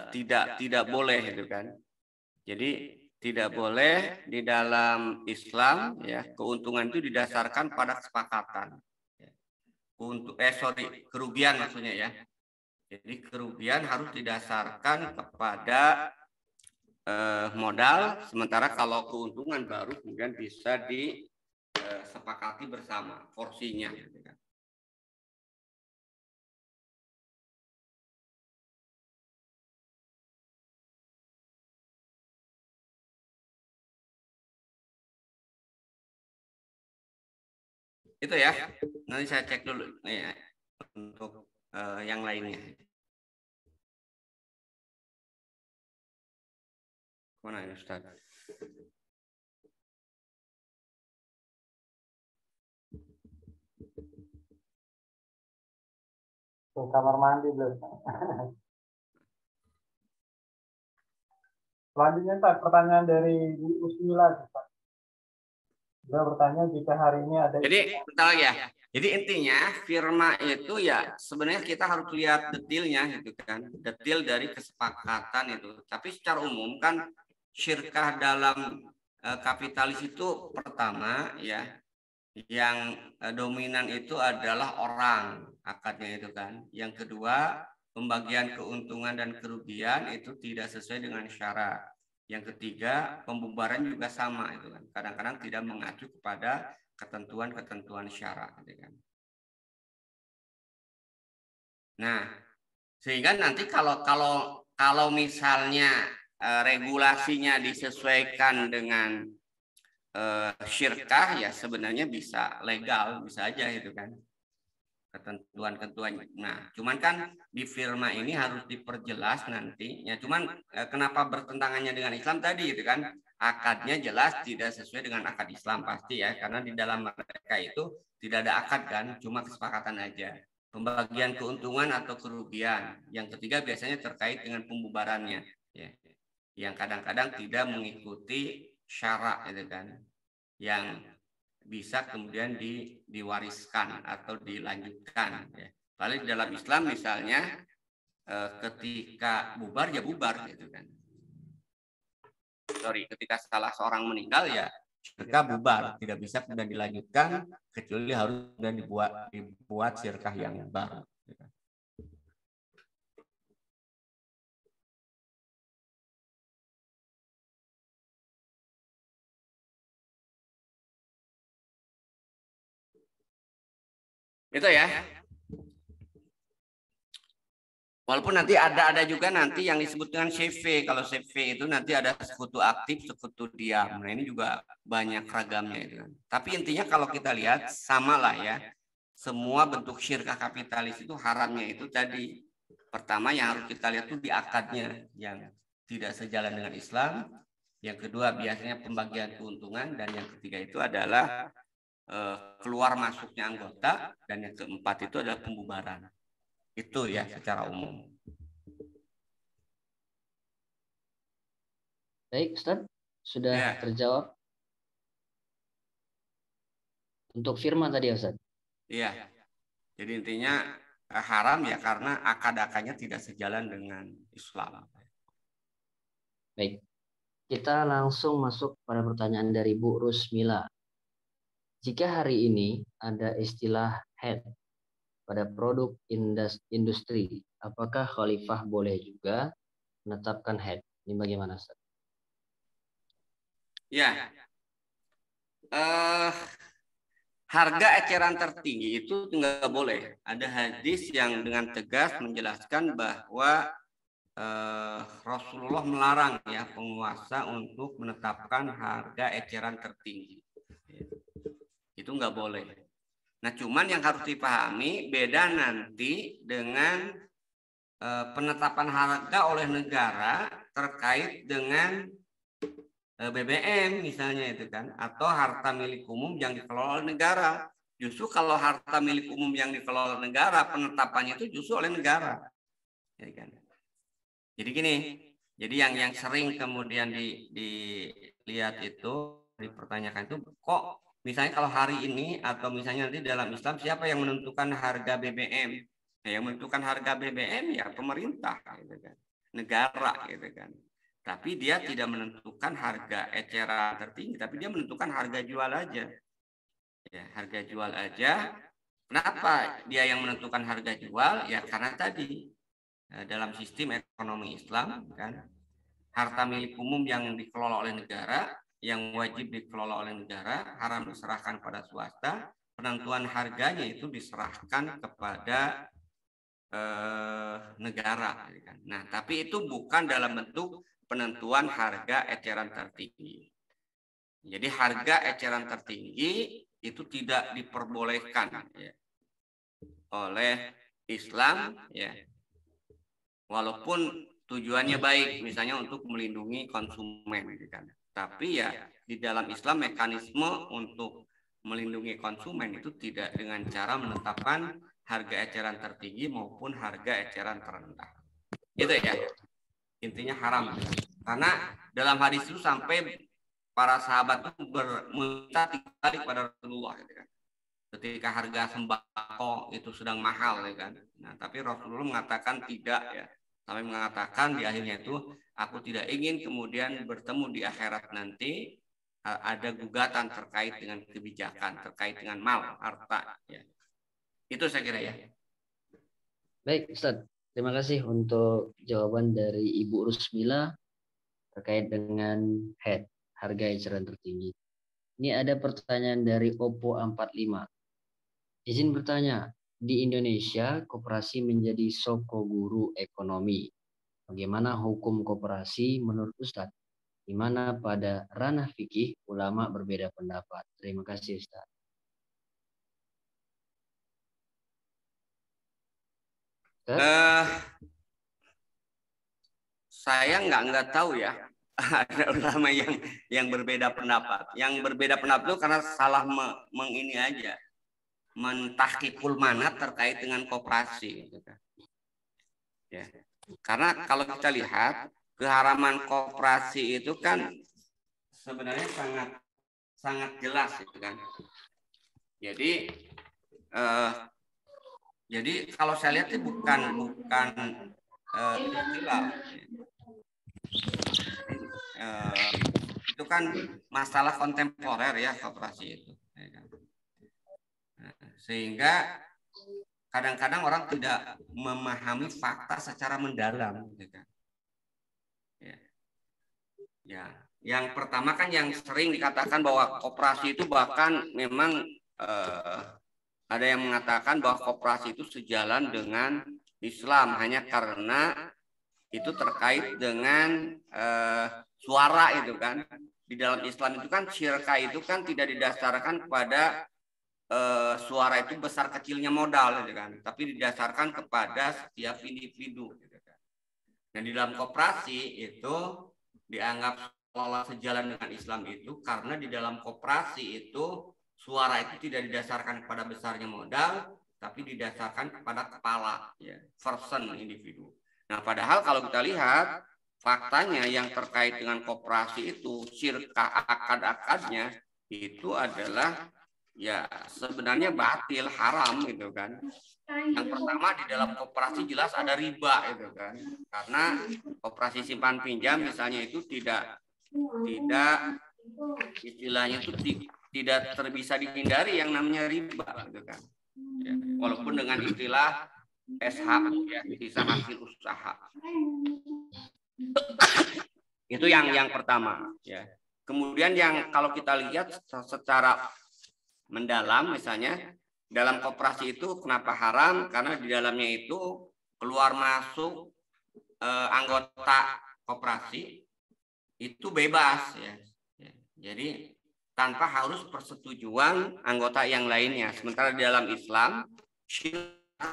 tidak boleh gitu kan. Jadi tidak boleh di dalam Islam ya keuntungan itu didasarkan pada kesepakatan. Untuk kerugian maksudnya ya. Jadi kerugian harus didasarkan kepada modal, sementara kalau keuntungan baru kemudian bisa disepakati bersama porsinya. Itu ya, nanti saya cek dulu nih ya, untuk yang lainnya. Mana ini Ustaz? Ke kamar mandi belum? Selanjutnya Ustaz, pertanyaan dari Bu Usmila. Dia bertanya jika hari ini ada. Jadi bentar lagi ya. Jadi intinya firma itu ya sebenarnya kita harus lihat detailnya gitu kan, detail dari kesepakatan itu. Tapi secara umum kan syirkah dalam kapitalis itu pertama ya yang dominan itu adalah orang akadnya itu kan. Yang kedua pembagian keuntungan dan kerugian itu tidak sesuai dengan syarat. Yang ketiga, pembubaran juga sama itu kan. Kadang-kadang tidak mengacu kepada ketentuan-ketentuan syarat gitu kan. Nah, sehingga nanti kalau misalnya regulasinya disesuaikan dengan syirkah ya sebenarnya bisa legal, bisa aja itu kan. Ketentuan-ketentuan. Nah, cuman kan di firma ini harus diperjelas nantinya. Cuman kenapa bertentangannya dengan Islam tadi gitu kan? Akadnya jelas tidak sesuai dengan akad Islam pasti ya, karena di dalam mereka itu tidak ada akad kan, cuma kesepakatan aja. Pembagian keuntungan atau kerugian. Yang ketiga biasanya terkait dengan pembubarannya ya. Yang kadang-kadang tidak mengikuti syarat gitu kan. Yang bisa kemudian diwariskan atau dilanjutkan ya. Paling dalam Islam misalnya ketika bubar ya bubar gitu kan. Ketika salah seorang meninggal ya syirkah bubar, tidak bisa kemudian dilanjutkan kecuali harus kemudian dibuat syirkah yang baru. Itu ya. Walaupun nanti ada juga nanti yang disebut dengan CV. Kalau CV itu nanti ada sekutu aktif, sekutu diam. Nah ini juga banyak ragamnya itu kan. Tapi intinya kalau kita lihat sama lah ya. Semua bentuk syirkah kapitalis itu haramnya itu tadi. Pertama yang harus kita lihat itu di akadnya yang tidak sejalan dengan Islam. Yang kedua biasanya pembagian keuntungan. Dan yang ketiga itu adalah keluar masuknya anggota. Dan yang keempat itu adalah pembubaran. Itu ya secara umum. Baik, Ustaz. Sudah terjawab. Untuk firman tadi ya, Ustaz? Iya. Jadi intinya haram ya karena akad-akadnya tidak sejalan dengan Islam. Baik. Kita langsung masuk pada pertanyaan dari Bu Rusmila. Jika hari ini ada istilah head pada produk industri, apakah khalifah boleh juga menetapkan head? Ini bagaimana, Ustaz? Ya, harga eceran tertinggi itu nggak boleh. Ada hadis yang dengan tegas menjelaskan bahwa Rasulullah melarang ya penguasa untuk menetapkan harga eceran tertinggi. Itu nggak boleh. Nah, cuman yang harus dipahami beda nanti dengan penetapan harga oleh negara terkait dengan BBM misalnya itu kan, atau harta milik umum yang dikelola oleh negara. Justru kalau harta milik umum yang dikelola oleh negara, penetapannya itu justru oleh negara. Jadi gini, jadi yang sering kemudian dilihat itu, dipertanyakan itu, kok misalnya kalau hari ini atau misalnya nanti dalam Islam siapa yang menentukan harga BBM? Nah, yang menentukan harga BBM ya pemerintah, gitu kan, negara, gitu kan. Tapi dia tidak menentukan harga eceran tertinggi, tapi dia menentukan harga jual aja. Ya, harga jual aja. Kenapa dia yang menentukan harga jual? Ya karena tadi dalam sistem ekonomi Islam kan, harta milik umum yang dikelola oleh negara, yang wajib dikelola oleh negara, haram diserahkan pada swasta. Penentuan harganya itu diserahkan kepada negara. Nah, tapi itu bukan dalam bentuk penentuan harga eceran tertinggi. Jadi harga eceran tertinggi itu tidak diperbolehkan ya, oleh Islam ya. Walaupun tujuannya baik, misalnya untuk melindungi konsumen gitu kan. Tapi ya di dalam Islam mekanisme untuk melindungi konsumen itu tidak dengan cara menetapkan harga eceran tertinggi maupun harga eceran terendah. Gitu ya. Intinya haram. Karena dalam hadis itu sampai para sahabat itu meminta 3 kali kepada Rasulullah gitu kan. Ketika harga sembako itu sedang mahal ya kan. Nah, tapi Rasulullah mengatakan tidak ya. Sampai mengatakan di akhirnya itu, aku tidak ingin kemudian bertemu di akhirat nanti ada gugatan terkait dengan kebijakan, terkait dengan mal, harta ya. Itu saya kira ya. Baik, Ustaz. Terima kasih untuk jawaban dari Ibu Rusmila terkait dengan head, harga eceran tertinggi. Ini ada pertanyaan dari Oppo 45. Izin bertanya, di Indonesia koperasi menjadi soko guru ekonomi. Bagaimana hukum koperasi menurut Ustaz? Di mana pada ranah fikih ulama berbeda pendapat. Terima kasih Ustaz. Saya nggak tahu ya. Ada ulama yang berbeda pendapat. Yang berbeda pendapat itu karena salah mengini aja, mentahqiqul manat terkait dengan koperasi. Ya. Karena kalau kita lihat keharaman koperasi itu kan sebenarnya sangat jelas, gitu kan. Jadi kalau saya lihat itu bukan istilah. Itu kan masalah kontemporer ya koperasi itu. Sehingga kadang-kadang orang tidak memahami fakta secara mendalam. Ya. Yang pertama kan yang sering dikatakan bahwa koperasi itu bahkan memang ada yang mengatakan bahwa koperasi itu sejalan dengan Islam hanya karena itu terkait dengan suara itu kan. Di dalam Islam itu kan syirka itu kan tidak didasarkan kepada suara itu besar kecilnya modal gitu kan, tapi didasarkan kepada setiap individu gitu kan. Dan di dalam koperasi itu dianggap sejalan dengan Islam itu karena di dalam koperasi itu suara itu tidak didasarkan kepada besarnya modal, tapi didasarkan kepada kepala ya, person individu. Nah, padahal kalau kita lihat faktanya yang terkait dengan koperasi itu syirka akad-akadnya itu adalah ya sebenarnya batil, haram gitu kan. Yang pertama di dalam koperasi jelas ada riba itu kan. Karena koperasi simpan pinjam misalnya itu tidak istilahnya itu tidak bisa dihindari yang namanya riba gitu kan. Ya, walaupun dengan istilah SHU ya, sisa hasil usaha. Itu yang pertama ya. Kemudian yang kalau kita lihat secara mendalam misalnya dalam koperasi itu kenapa haram? Karena di dalamnya itu keluar masuk anggota koperasi itu bebas ya. Jadi tanpa harus persetujuan anggota yang lainnya. Sementara di dalam Islam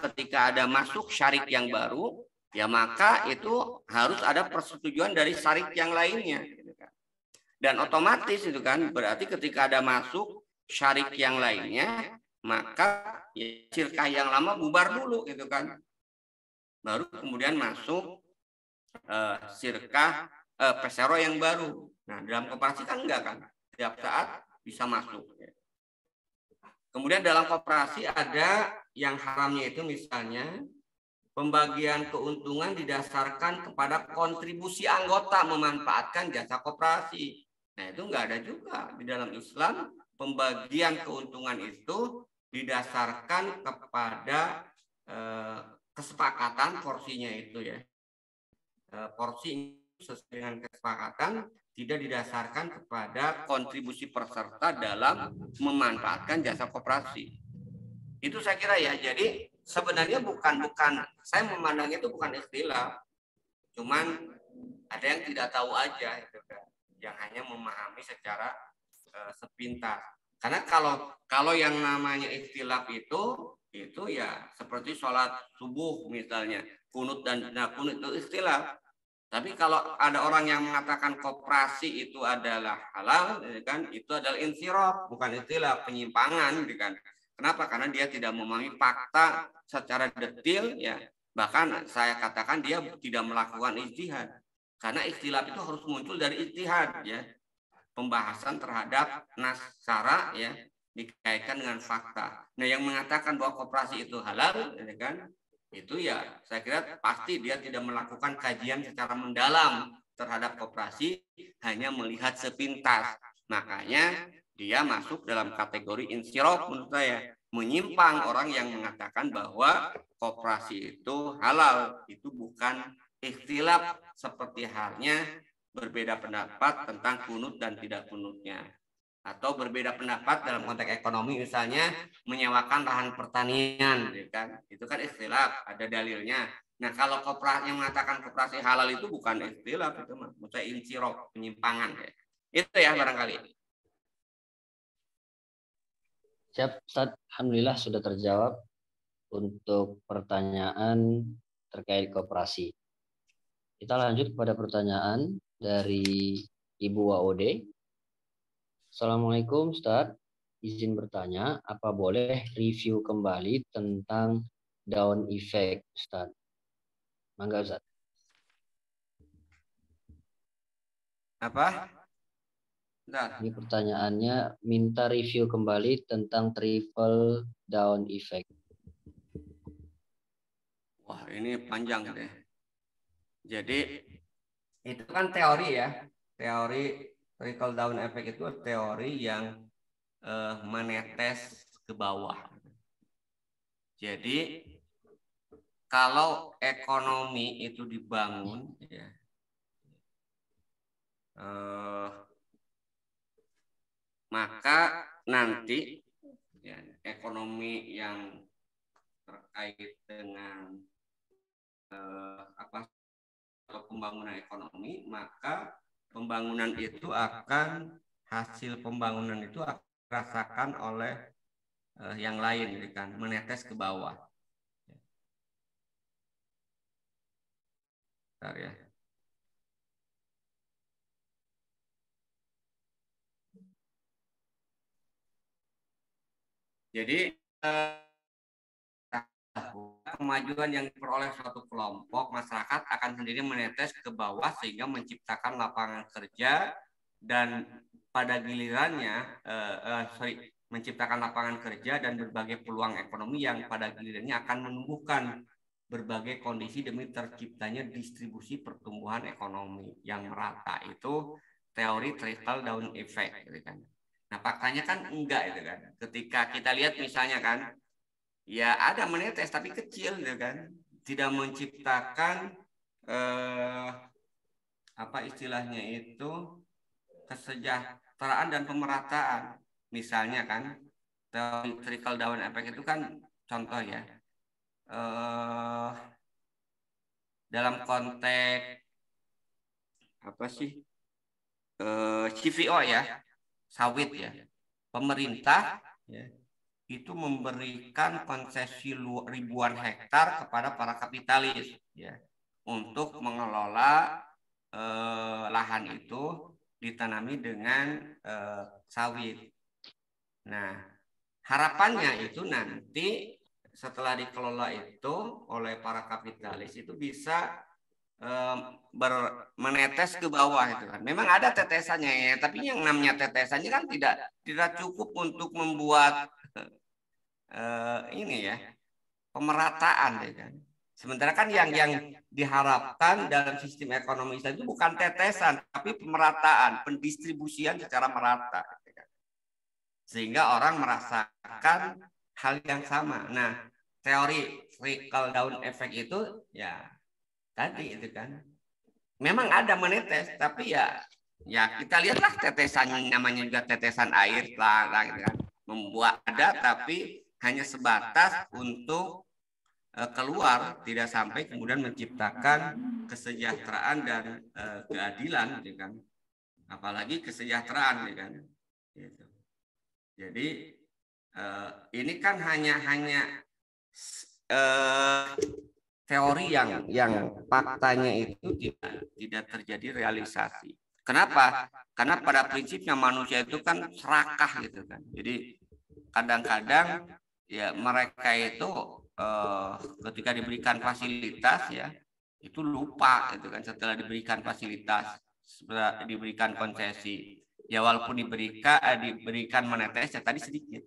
ketika ada masuk syarik yang baru ya maka itu harus ada persetujuan dari syarik yang lainnya. Dan otomatis itu kan berarti ketika ada masuk syarik yang lainnya maka ya, syirkah yang lama bubar dulu gitu kan. Baru kemudian masuk syirkah pesero yang baru. Nah, dalam koperasi kan enggak kan. Setiap saat bisa masuk. Kemudian dalam koperasi ada yang haramnya itu misalnya pembagian keuntungan didasarkan kepada kontribusi anggota memanfaatkan jasa koperasi. Nah, itu nggak ada juga di dalam Islam. Pembagian keuntungan itu didasarkan kepada kesepakatan porsinya itu ya. Porsi sesuai dengan kesepakatan, tidak didasarkan kepada kontribusi peserta dalam memanfaatkan jasa koperasi. Itu saya kira ya. Jadi sebenarnya bukan saya memandangnya itu bukan istilah. Cuman ada yang tidak tahu aja itu kan, yang hanya memahami secara sepintas. Karena kalau yang namanya istilah itu ya seperti sholat subuh misalnya, kunut dan kunut itu istilah. Tapi kalau ada orang yang mengatakan koperasi itu adalah halal, kan itu adalah insiraf, bukan istilah, penyimpangan, kan. Kenapa? Karena dia tidak memahami fakta secara detail, ya. Bahkan saya katakan dia tidak melakukan ijtihad. Karena istilah itu harus muncul dari ijtihad, ya. Pembahasan terhadap nas syara, ya, dikaitkan dengan fakta. Nah, yang mengatakan bahwa koperasi itu halal, ya kan? Itu ya saya kira pasti dia tidak melakukan kajian secara mendalam terhadap koperasi, hanya melihat sepintas. Makanya dia masuk dalam kategori insiraf menurut saya, menyimpang orang yang mengatakan bahwa koperasi itu halal. Itu bukan ikhtilaf seperti halnya berbeda pendapat tentang kunut dan tidak kunutnya. Atau berbeda pendapat dalam konteks ekonomi, misalnya menyewakan lahan pertanian, kan? Itu kan ikhtilaf, ada dalilnya. Nah, kalau koperasi yang mengatakan koperasi halal itu bukan ikhtilaf, itu maksudnya insiraf, penyimpangan. Ya. Itu ya barangkali. Siap, Ustaz. Alhamdulillah sudah terjawab untuk pertanyaan terkait koperasi. Kita lanjut pada pertanyaan dari Ibu Waode. Assalamualaikum Ustaz, izin bertanya, apa boleh review kembali tentang daun effect Ustaz? Mangga Ustaz. Apa? Bentar. Ini pertanyaannya, minta review kembali tentang triple down effect. Wah, ini panjang deh. Jadi itu kan teori ya, teori trickle down effect itu teori yang menetes ke bawah. Jadi kalau ekonomi itu dibangun, ya, maka nanti ya, ekonomi yang terkait dengan pembangunan ekonomi, maka pembangunan itu akan hasil pembangunan itu akan dirasakan oleh yang lain, kan, menetes ke bawah. Bentar ya. Jadi kemajuan yang diperoleh suatu kelompok masyarakat akan sendiri menetes ke bawah sehingga menciptakan lapangan kerja dan pada gilirannya menciptakan lapangan kerja dan berbagai peluang ekonomi yang pada gilirannya akan menumbuhkan berbagai kondisi demi terciptanya distribusi pertumbuhan ekonomi yang merata. Itu teori trickle down effect, gitu kan. Nah, faktanya kan enggak, itu kan. Ketika kita lihat misalnya kan, ya ada menetes tapi kecil, gitu kan. Tidak menciptakan apa istilahnya itu, kesejahteraan dan pemerataan. Misalnya kan, teori trickle down effect itu kan contoh ya. Dalam konteks apa sih, CVO ya, sawit ya, pemerintah ya, itu memberikan konsesi ribuan hektar kepada para kapitalis ya, untuk mengelola lahan itu ditanami dengan sawit. Nah, harapannya itu nanti setelah dikelola itu oleh para kapitalis itu bisa menetes ke bawah, itu kan. Memang ada tetesannya ya, tapi yang namanya tetesannya kan tidak cukup untuk membuat ini ya, pemerataan, ya kan. Sementara kan yang diharapkan dalam sistem ekonomi Islam itu bukan tetesan, tapi pemerataan, pendistribusian secara merata. Sehingga orang merasakan hal yang sama. Nah, teori trickle down effect itu ya tadi itu kan. Memang ada menetes, tapi ya kita lihatlah tetesan, namanya juga tetesan air lah gitu kan. Membuat ada tapi hanya sebatas untuk keluar, tidak sampai kemudian menciptakan kesejahteraan dan keadilan gitu kan. Apalagi kesejahteraan gitu kan. Gitu. Jadi ini kan hanya teori yang faktanya itu tidak terjadi realisasi. Kenapa? Karena pada prinsipnya manusia itu kan serakah gitu kan. Jadi kadang-kadang ya mereka itu ketika diberikan fasilitas ya itu lupa gitu kan, setelah diberikan fasilitas, setelah diberikan konsesi ya walaupun diberikan menetes ya tadi sedikit.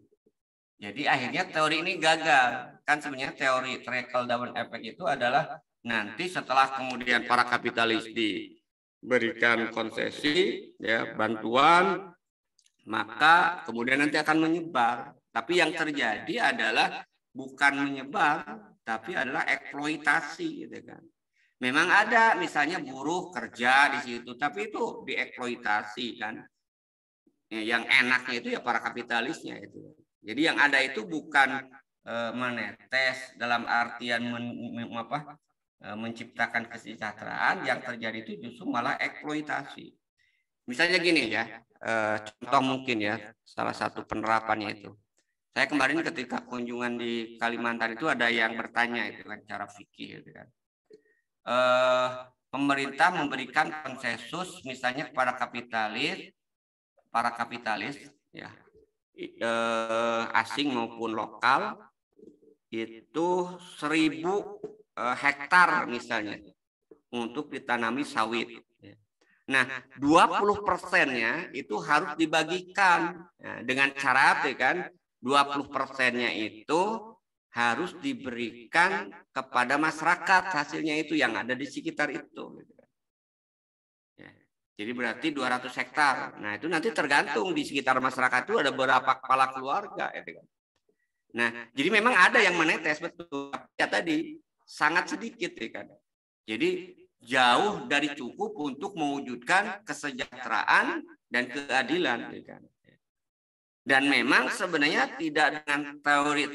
Jadi akhirnya teori ini gagal. Kan sebenarnya teori trickle down effect itu adalah nanti setelah kemudian para kapitalis diberikan konsesi ya bantuan, maka kemudian nanti akan menyebar. Tapi yang terjadi adalah bukan menyebar, tapi adalah eksploitasi gitu kan. Memang ada misalnya buruh kerja di situ, tapi itu dieksploitasi kan. Yang enaknya itu ya para kapitalisnya itu. Jadi yang ada itu bukan menetes dalam artian menciptakan kesejahteraan, yang terjadi itu justru malah eksploitasi. Misalnya gini ya, contoh mungkin ya, salah satu penerapannya itu. Saya kemarin ketika kunjungan di Kalimantan itu ada yang bertanya itu kan cara fikih gitu kan. Pemerintah memberikan konsensus misalnya kepada para kapitalis ya asing maupun lokal itu 1.000 hektar misalnya untuk ditanami sawit. Nah, 20%-nya itu harus dibagikan dengan syarat ya kan 20%-nya itu harus diberikan kepada masyarakat, hasilnya itu yang ada di sekitar itu. Jadi berarti 200 hektar. Nah itu nanti tergantung di sekitar masyarakat itu ada berapa kepala keluarga. Nah jadi memang ada yang menetes betul. Ya tadi sangat sedikit ya kan. Jadi jauh dari cukup untuk mewujudkan kesejahteraan dan keadilan. Ya kan. Dan memang sebenarnya tidak dengan teori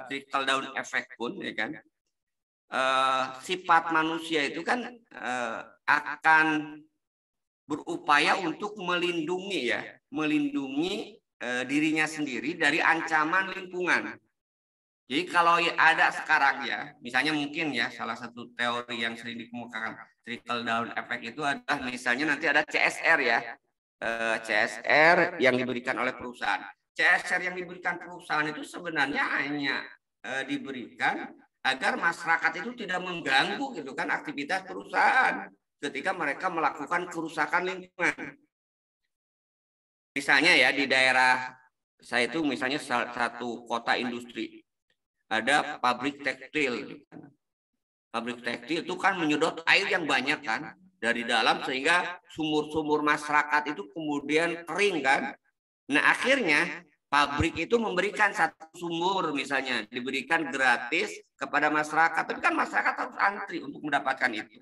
trickle down effect pun, ya kan, sifat manusia itu kan akan berupaya untuk melindungi dirinya sendiri dari ancaman lingkungan. Jadi kalau ada sekarang ya, misalnya mungkin ya salah satu teori yang sering dikemukakan trickle down effect itu adalah misalnya nanti ada CSR ya. CSR yang diberikan oleh perusahaan. CSR yang diberikan perusahaan itu sebenarnya hanya diberikan agar masyarakat itu tidak mengganggu gitu kan aktivitas perusahaan ketika mereka melakukan kerusakan lingkungan. Misalnya ya di daerah saya itu misalnya satu kota industri ada pabrik tekstil. Pabrik tekstil itu kan menyedot air yang banyak kan dari dalam sehingga sumur-sumur masyarakat itu kemudian kering kan. Nah akhirnya pabrik itu memberikan satu sumur misalnya diberikan gratis kepada masyarakat, tapi kan masyarakat harus antri untuk mendapatkan itu.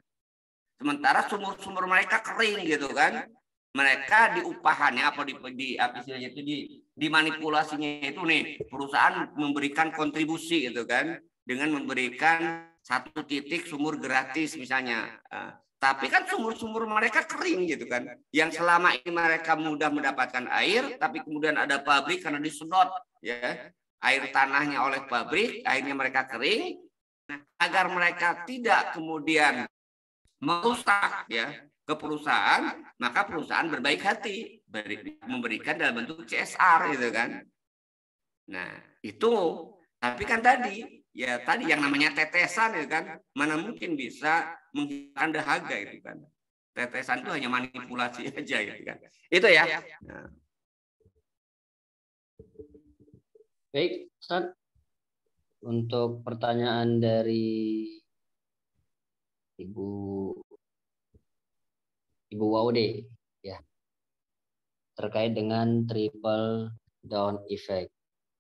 Sementara sumur-sumur mereka kering gitu kan. Mereka diupahannya apa dimanipulasinya itu nih perusahaan memberikan kontribusi gitu kan dengan memberikan satu titik sumur gratis misalnya. Tapi kan sumur-sumur mereka kering gitu kan. Yang selama ini mereka mudah mendapatkan air, tapi kemudian ada pabrik karena disedot ya air tanahnya oleh pabrik, akhirnya mereka kering. Nah, agar mereka tidak kemudian merusak ya ke perusahaan, maka perusahaan berbaik hati memberikan dalam bentuk CSR gitu kan. Nah, itu tapi kan tadi yang namanya tetesan itu kan mana mungkin bisa menghilangkan dahaga itu kan. Tetesan itu hanya manipulasi aja gitu kan. Itu ya. Nah. Baik, Ustaz. Untuk pertanyaan dari Ibu Waude ya, terkait dengan triple down effect.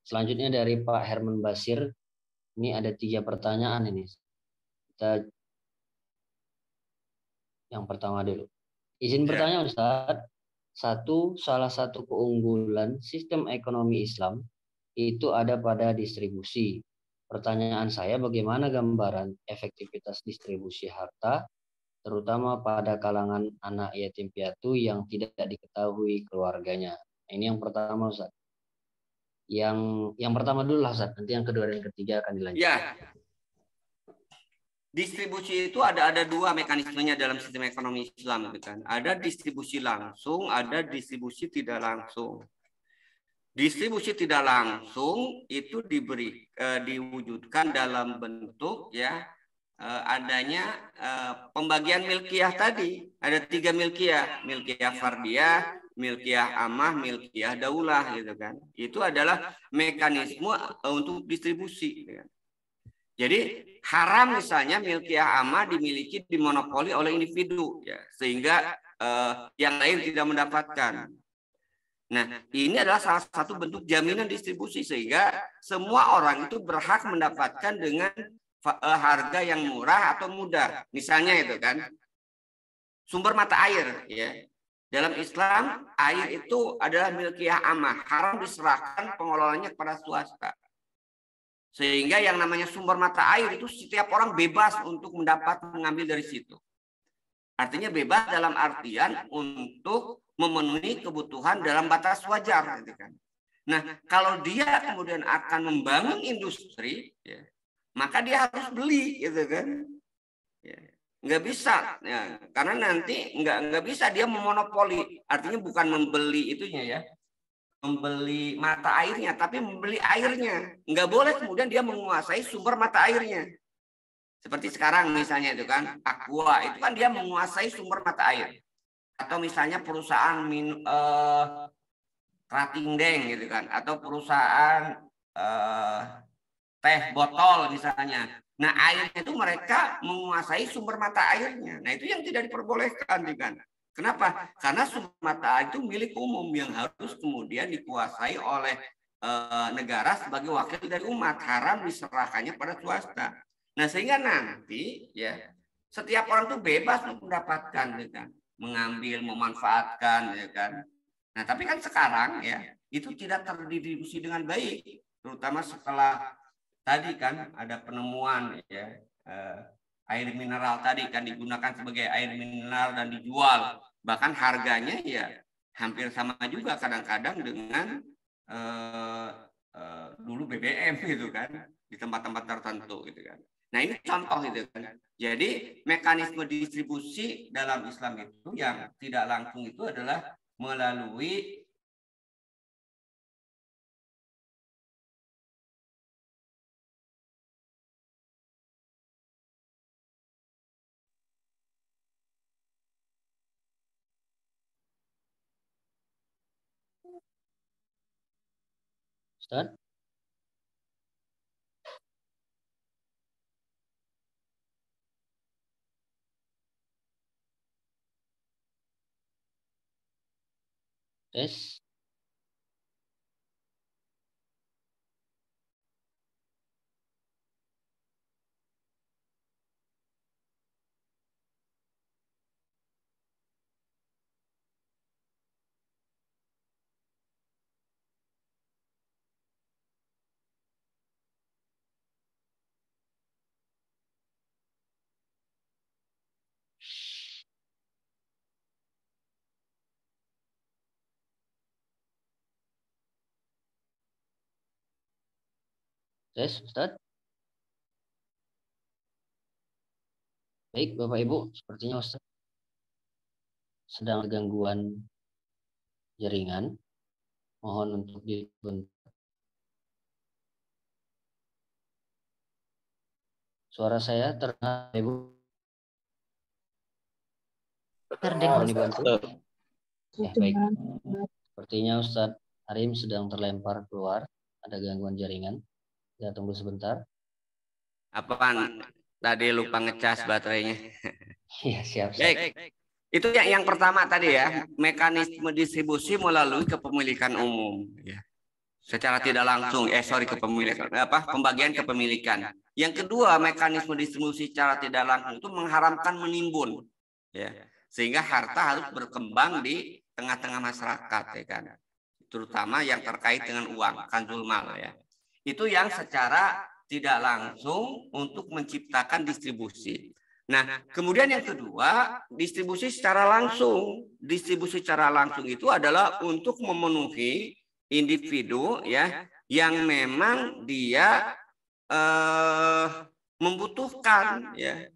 Selanjutnya dari Pak Herman Basir, ini ada 3 pertanyaan ini. Kita yang pertama dulu. Izin bertanya Ustadz, salah satu keunggulan sistem ekonomi Islam itu ada pada distribusi. Pertanyaan saya, bagaimana gambaran efektivitas distribusi harta, terutama pada kalangan anak yatim piatu yang tidak diketahui keluarganya. Ini yang pertama Ustadz. Yang pertama dulu lah Ustadz, nanti yang kedua dan ketiga akan dilanjutkan. Ya. Distribusi itu ada 2 mekanismenya dalam sistem ekonomi Islam, gitu kan. Ada distribusi langsung, ada distribusi tidak langsung. Distribusi tidak langsung itu diwujudkan dalam bentuk ya adanya pembagian milkiyah tadi. Ada 3 milkiyah, milkiyah fardiyah, milkiyah amah, milkiyah daulah, gitu kan. Itu adalah mekanisme untuk distribusi, gitu kan. Jadi haram misalnya milkiyah amah dimiliki, dimonopoli oleh individu, ya, sehingga yang lain tidak mendapatkan. Nah, ini adalah salah satu bentuk jaminan distribusi sehingga semua orang itu berhak mendapatkan dengan harga yang murah atau mudah. Misalnya itu kan sumber mata air, ya. Dalam Islam air itu adalah milkiyah amah, haram diserahkan pengelolanya kepada swasta. Sehingga yang namanya sumber mata air itu setiap orang bebas untuk mengambil dari situ. Artinya bebas dalam artian untuk memenuhi kebutuhan dalam batas wajar, gitu kan. Nah, kalau dia kemudian akan membangun industri, ya, maka dia harus beli, gitu kan. Ya, nggak bisa, ya, karena nanti nggak bisa dia memonopoli. Artinya bukan membeli itunya ya. Membeli mata airnya, tapi membeli airnya. Nggak boleh kemudian dia menguasai sumber mata airnya. Seperti sekarang misalnya itu kan, Aqua, itu kan dia menguasai sumber mata air. Atau misalnya perusahaan Krating Deng gitu kan, atau perusahaan teh botol misalnya. Nah airnya itu mereka menguasai sumber mata airnya. Nah itu yang tidak diperbolehkan, kan. Kenapa? Karena sumber mata air itu milik umum yang harus kemudian dikuasai oleh negara sebagai wakil dari umat. Haram diserahkannya pada swasta. Nah sehingga nanti ya setiap orang tuh bebas untuk mendapatkan, kan, mengambil, memanfaatkan, ya kan. Nah tapi kan sekarang ya itu tidak terdistribusi dengan baik, terutama setelah tadi kan ada penemuan ya air mineral tadi kan digunakan sebagai air mineral dan dijual, bahkan harganya ya hampir sama juga kadang-kadang dengan dulu BBM gitu kan di tempat-tempat tertentu gitu kan. Nah ini contoh gitu kan. Jadi mekanisme distribusi dalam Islam itu yang tidak langsung itu adalah melalui Ustaz? Tes. Tes, Ustaz. Baik, Bapak Ibu, sepertinya Ustaz sedang ada gangguan jaringan. Mohon untuk dibentuk. Suara saya terdengar, Ibu? Terdengar. Mohon dibantu. Ya, baik. Sepertinya Ustadz Arim sedang terlempar keluar. Ada gangguan jaringan. Kita tunggu sebentar. apaan? Tadi lupa ngecas baterainya. Iya, siap. Baik. Itu yang pertama tadi ya, mekanisme distribusi melalui kepemilikan umum ya. Secara tidak langsung, kepemilikan pembagian kepemilikan. Yang kedua, mekanisme distribusi secara tidak langsung itu mengharamkan menimbun ya. Sehingga harta harus berkembang di tengah-tengah masyarakat ya kan. Terutama yang terkait dengan uang, kanzul mal ya. Itu yang secara tidak langsung untuk menciptakan distribusi. Nah, kemudian yang kedua, distribusi secara langsung. Distribusi secara langsung itu adalah untuk memenuhi individu ya yang memang dia membutuhkan ya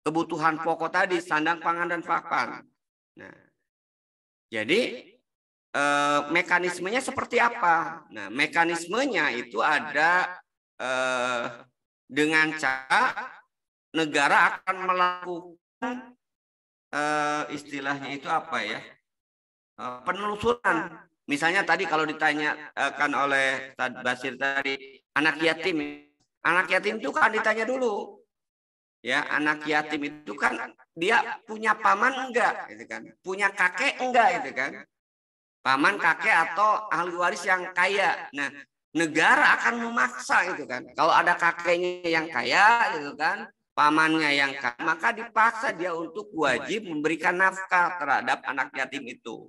kebutuhan pokok tadi, sandang, pangan, dan papan. Nah, jadi mekanismenya seperti apa? Nah, mekanismenya itu ada dengan cara negara akan melakukan istilahnya itu apa ya? Penelusuran. Misalnya tadi kalau ditanyakan oleh Ustaz Basir tadi, anak yatim. Anak yatim itu kan ditanya dulu. Ya, anak yatim itu kan dia punya paman enggak gitu kan? Punya kakek enggak gitu kan? Paman, kakek, atau ahli waris yang kaya. Nah, negara akan memaksa itu kan. Kalau ada kakeknya yang kaya gitu kan, pamannya yang kaya, maka dipaksa dia untuk wajib memberikan nafkah terhadap anak yatim itu.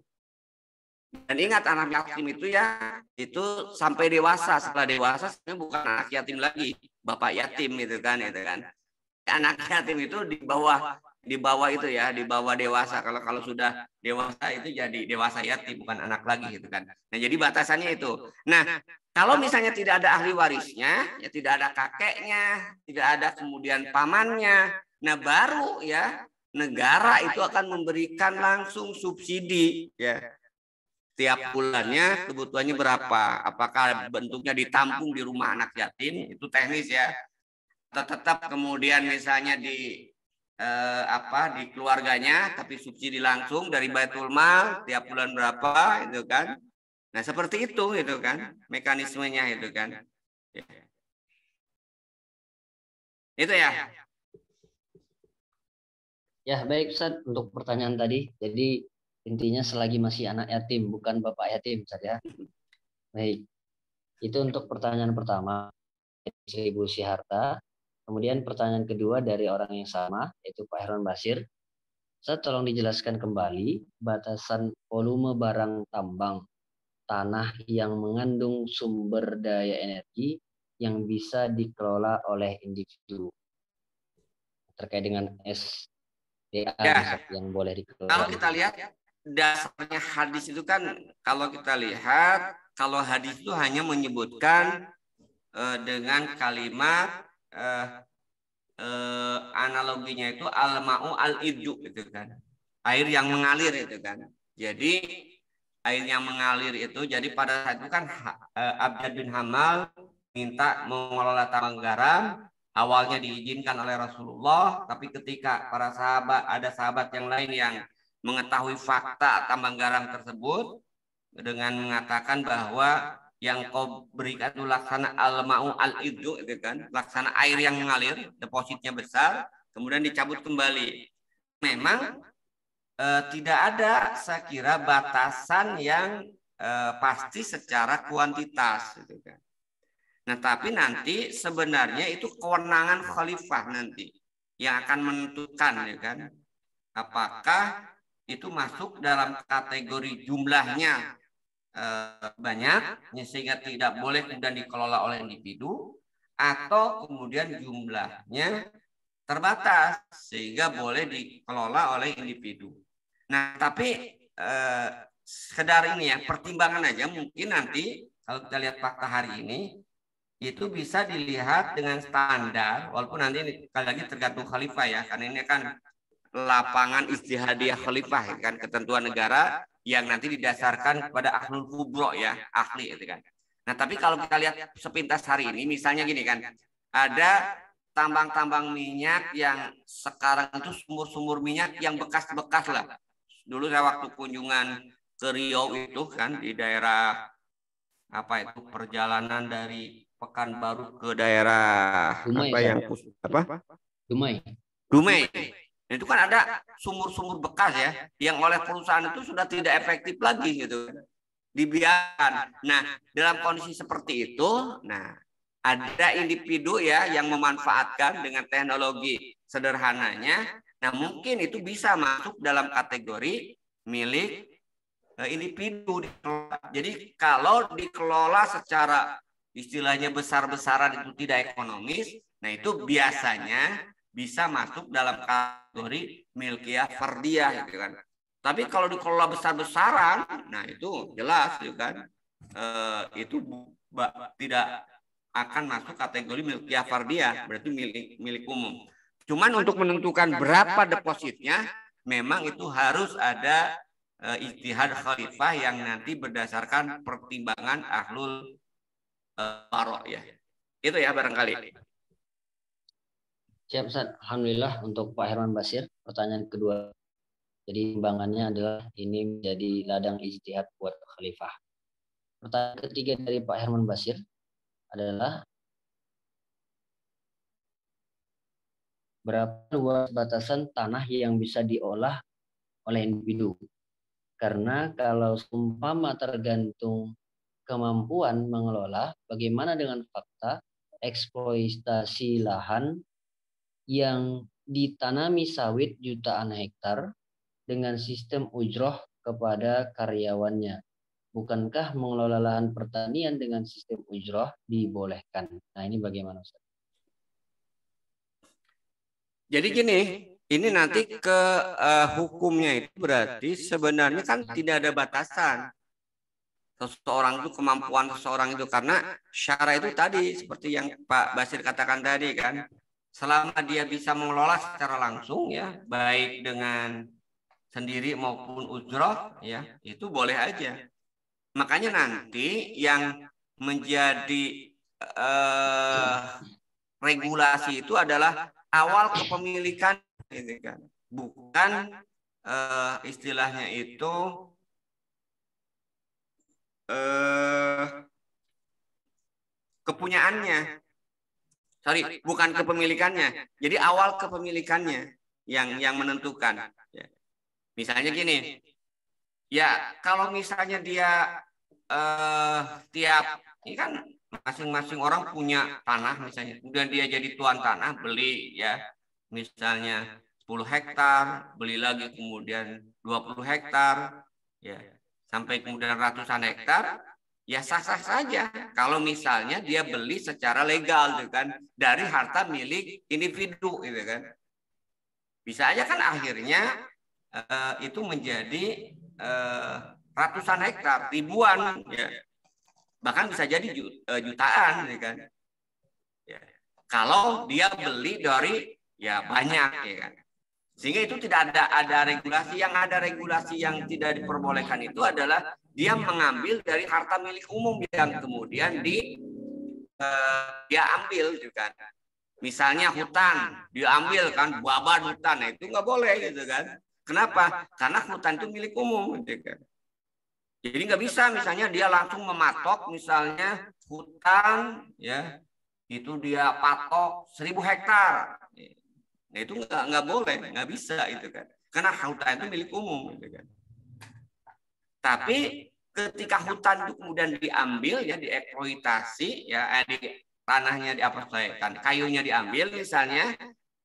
Dan ingat, anak yatim itu ya, itu sampai dewasa. Setelah dewasa sebenarnya bukan anak yatim lagi, bapak yatim gitu kan. Anak yatim itu di bawah itu ya, di bawah dewasa. Kalau sudah dewasa itu jadi dewasa yatim, bukan anak lagi gitu kan. Nah, jadi batasannya itu. Nah, kalau misalnya tidak ada ahli warisnya, ya tidak ada kakeknya, tidak ada kemudian pamannya, nah baru ya negara itu akan memberikan langsung subsidi ya. Tiap bulannya kebutuhannya berapa? Apakah bentuknya ditampung di rumah anak yatim, itu teknis ya. Tetap kemudian misalnya di di keluarganya, tapi subsidi langsung dari Baitul Mal tiap bulan berapa itu kan. Nah, seperti itu kan mekanismenya itu kan. Itu ya. Ya, baik Ustaz, untuk pertanyaan tadi. Jadi intinya selagi masih anak yatim, bukan bapak yatim Ustaz ya. Baik. Itu untuk pertanyaan pertama, distribusi harta. Kemudian pertanyaan kedua dari orang yang sama, yaitu Pak Herman Basir. Ustaz, tolong dijelaskan kembali batasan volume barang tambang tanah yang mengandung sumber daya energi yang bisa dikelola oleh individu terkait dengan SDA ya, yang boleh dikelola. Kalau kita lihat dasarnya hadis itu kan, kalau kita lihat, kalau hadis itu hanya menyebutkan dengan kalimat analoginya itu al-ma'u al-idju gitu kan, air yang mengalir itu kan. Jadi air yang mengalir itu, jadi pada saat itu kan Abjad bin Hamal minta mengelola tambang garam. Awalnya diizinkan oleh Rasulullah, tapi ketika para sahabat, ada sahabat yang lain yang mengetahui fakta tambang garam tersebut dengan mengatakan bahwa yang kau berikan itu laksana al-ma'u al-idju itu kan, laksana air yang mengalir, depositnya besar, kemudian dicabut kembali. Memang tidak ada, saya kira, batasan yang pasti secara kuantitas gitu kan. Nah, tapi nanti sebenarnya itu kewenangan khalifah nanti yang akan menentukan ya kan, apakah itu masuk dalam kategori jumlahnya banyak sehingga tidak boleh kemudian dikelola oleh individu, atau kemudian jumlahnya terbatas sehingga boleh dikelola oleh individu. Nah, tapi sekedar ini ya, pertimbangan aja. Mungkin nanti kalau kita lihat fakta hari ini, itu bisa dilihat dengan standar, walaupun nanti ini sekali lagi tergantung khalifah ya, karena ini kan lapangan ijtihadiyah khalifah kan, ketentuan negara yang nanti didasarkan kepada ahlul kubro ya, ahli itu kan. Nah, tapi kalau kita lihat sepintas hari ini, misalnya gini kan, ada tambang-tambang minyak yang sekarang itu sumur-sumur minyak yang bekas-bekas lah. Dulu saya waktu kunjungan ke Riau itu kan, di daerah apa itu, perjalanan dari Pekanbaru ke daerah Dumai, apa kan? yang apa? Dumai. Dumai. Nah, itu kan ada sumur-sumur bekas ya, yang oleh perusahaan itu sudah tidak efektif lagi gitu, dibiarkan. Nah, dalam kondisi seperti itu, nah ada individu ya yang memanfaatkan dengan teknologi sederhananya. Nah, mungkin itu bisa masuk dalam kategori milik individu. Jadi kalau dikelola secara istilahnya besar-besaran itu tidak ekonomis, nah itu biasanya bisa masuk dalam kategori milkiyah fardiyah gitu kan. Tapi kalau dikelola besar-besaran, nah itu jelas gitu kan, itu tidak akan masuk kategori milkiyah fardiyah, berarti milik umum. Cuman untuk menentukan berapa depositnya, memang itu harus ada ijtihad khalifah yang nanti berdasarkan pertimbangan ahlul barok ya. Itu ya barangkali. Siap Ustaz. Alhamdulillah untuk Pak Herman Basir. Pertanyaan kedua. Jadi timbangannya adalah ini menjadi ladang ijtihad buat khalifah. Pertanyaan ketiga dari Pak Herman Basir adalah berapa luas batasan tanah yang bisa diolah oleh individu? Karena kalau seumpama tergantung kemampuan mengelola, bagaimana dengan fakta eksploitasi lahan yang ditanami sawit jutaan hektar dengan sistem ujroh kepada karyawannya? Bukankah mengelola lahan pertanian dengan sistem ujroh dibolehkan? Nah, ini bagaimana Ustaz? Jadi gini, ini nanti ke hukumnya itu berarti sebenarnya kan tidak ada batasan. Seseorang itu kemampuan seseorang itu, karena syara itu tadi seperti yang Pak Basir katakan tadi kan, selama dia bisa mengelola secara langsung ya, baik dengan sendiri maupun ujroh ya, itu boleh aja. Makanya nanti yang menjadi regulasi itu adalah awal kepemilikan, gitu kan, bukan istilahnya itu kepunyaannya. Sorry, bukan kepemilikannya. Jadi awal kepemilikannya yang menentukan. Ya. Misalnya gini, ya kalau misalnya dia tiap, ini kan masing-masing orang punya tanah misalnya, kemudian dia jadi tuan tanah, beli ya, misalnya 10 hektar, beli lagi kemudian 20 hektar, ya, sampai kemudian ratusan hektar, ya sah-sah saja kalau misalnya dia beli secara legal gitu kan, dari harta milik individu gitu kan. Bisa aja kan akhirnya itu menjadi ratusan hektar, ribuan ya. Bahkan bisa jadi jutaan gitu kan. Ya. Kalau dia beli dari ya banyak ya kan. Sehingga itu tidak ada regulasi. Yang ada regulasi yang tidak diperbolehkan itu adalah dia mengambil dari harta milik umum yang kemudian dia ambil juga. Misalnya hutan, diambil kan, babat hutan, nah itu nggak boleh gitu kan. Kenapa? Karena hutan itu milik umum gitu kan. Jadi nggak bisa misalnya dia langsung mematok misalnya hutan ya, itu dia patok 1000 hektar. Nah itu nggak boleh, nggak bisa itu kan, karena hutan itu milik umum gitu kan. Tapi ketika hutan itu kemudian diambil ya, dieksploitasi ya, tanahnya diappropriasikan, kayunya diambil misalnya,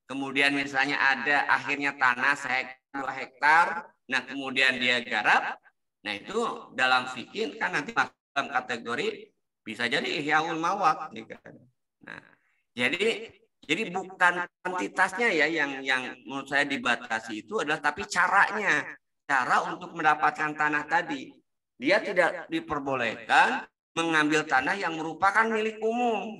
kemudian misalnya ada akhirnya tanah 1 hektar, nah kemudian dia garap, nah itu dalam fikih kan nanti masuk dalam kategori bisa jadi ihyaul mawat gitu kan. Nah jadi bukan kuantitasnya ya yang menurut saya dibatasi, itu adalah tapi caranya, cara untuk mendapatkan tanah tadi. Dia tidak diperbolehkan mengambil tanah yang merupakan milik umum.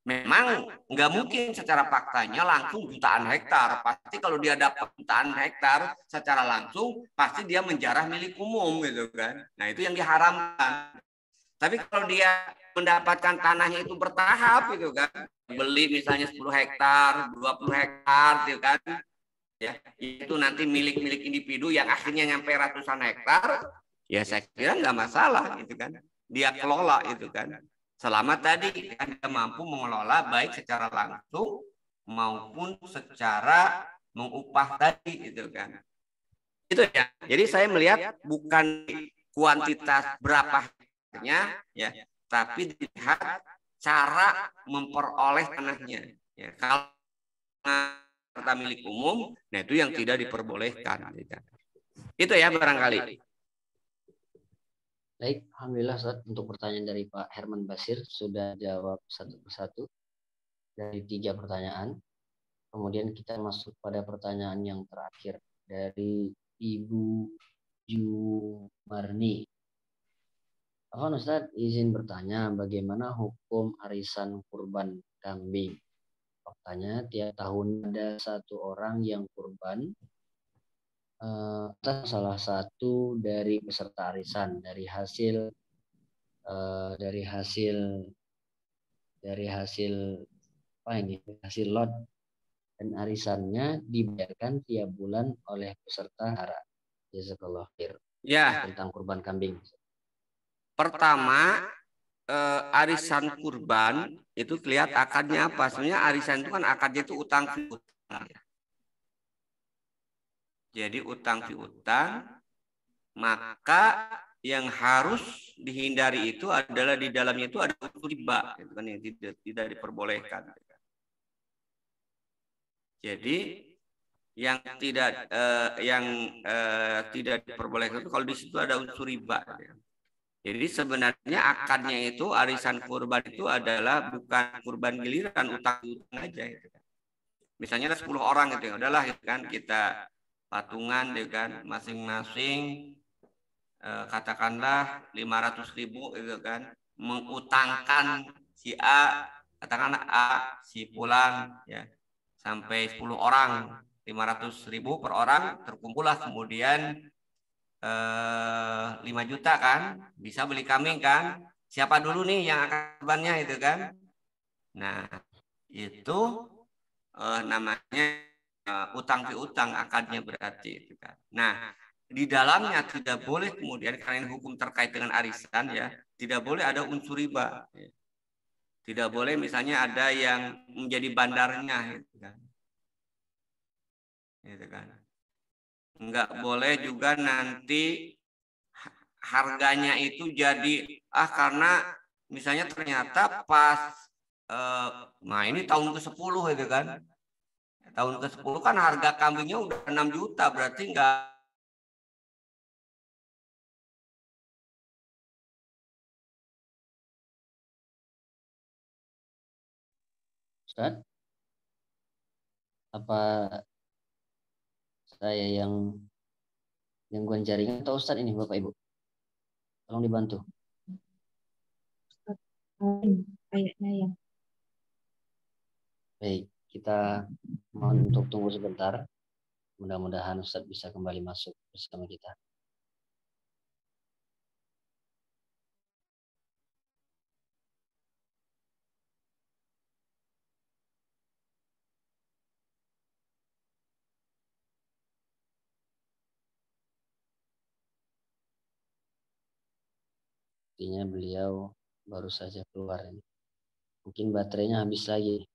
Memang nggak mungkin secara faktanya langsung jutaan hektar. Pasti kalau dia dapat jutaan hektar secara langsung, pasti dia menjarah milik umum gitu kan. Nah itu yang diharamkan. Tapi kalau dia mendapatkan tanahnya itu bertahap gitu kan, beli misalnya 10 hektar, 20 hektar gitu kan, ya itu nanti milik individu yang akhirnya nyampe ratusan hektar, ya saya kira nggak masalah gitu kan, dia kelola itu kan. Selama tadi kan dia mampu mengelola baik secara langsung maupun secara mengupah tadi gitu kan. Itu ya. Jadi saya melihat bukan kuantitas berapanya ya, tapi dilihat cara memperoleh tanahnya. Ya, kalau harta milik umum, nah itu yang tidak diperbolehkan. Itu ya barangkali. Baik, alhamdulillah Ustaz, untuk pertanyaan dari Pak Herman Basir sudah jawab satu persatu dari 3 pertanyaan. Kemudian kita masuk pada pertanyaan yang terakhir dari Ibu Jumarni. Afwan Ustaz, izin bertanya bagaimana hukum arisan kurban kambing? Faktanya tiap tahun ada satu orang yang kurban atas salah satu dari peserta arisan dari hasil apa ini hasil lot dan arisannya dibayarkan tiap bulan oleh peserta hara. Jazakallah khair. Ya. Tentang kurban kambing. Pertama, arisan kurban itu kelihatan akadnya apa? Sebenarnya arisan itu kan akadnya itu utang piutang. Jadi utang piutang, maka yang harus dihindari itu adalah di dalamnya itu ada unsur riba, itu kan yang tidak diperbolehkan. Jadi yang tidak diperbolehkan itu kalau di situ ada unsur riba. Jadi sebenarnya akadnya itu arisan kurban itu adalah bukan kurban giliran utang aja gitu kan. Misalnya ada 10 orang gitu ya, udahlah gitu kan kita patungan gitu kan masing-masing katakanlah 500.000 gitu kan mengutangkan si A, katakanlah A si pulang ya sampai 10 orang 500.000 per orang, terkumpullah kemudian 5 juta kan, bisa beli kambing kan, siapa dulu nih yang akan kurbannya itu kan. Nah itu namanya utang piutang akadnya berarti itu kan. Nah di dalamnya tidak boleh kemudian karena hukum terkait dengan arisan ya, tidak boleh ada unsur riba. Tidak boleh misalnya ada yang menjadi bandarnya gitu kan. Gitu kan. Enggak boleh juga nanti harganya itu jadi karena misalnya ternyata pas nah ini tahun ke-10 itu kan. Tahun ke-10 kan harga kambingnya udah 6 juta berarti enggak Ustaz, apa saya yang gangguan jaringan atau Ustaz ini Bapak Ibu? Tolong dibantu. Kayaknya ya. Baik, kita mohon untuk tunggu sebentar. Mudah-mudahan Ustaz bisa kembali masuk bersama kita. Sepertinya beliau baru saja keluar ini. Mungkin baterainya habis lagi.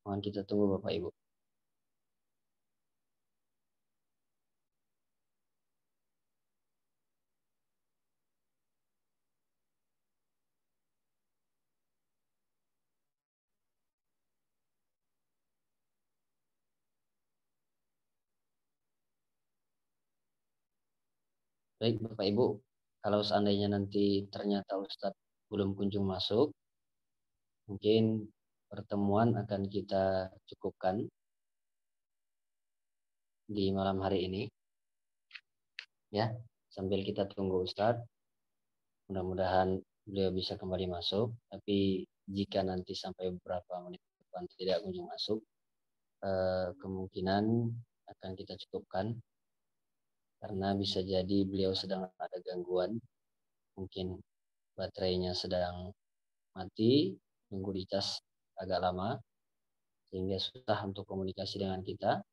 Mohon kita tunggu Bapak Ibu. Baik Bapak Ibu, kalau seandainya nanti ternyata Ustadz belum kunjung masuk, mungkin pertemuan akan kita cukupkan di malam hari ini. Ya, sambil kita tunggu Ustadz, mudah-mudahan beliau bisa kembali masuk. Tapi jika nanti sampai beberapa menit depan tidak kunjung masuk, kemungkinan akan kita cukupkan karena bisa jadi beliau sedang ada gangguan, mungkin baterainya sedang mati, nunggu dicas agak lama sehingga susah untuk komunikasi dengan kita,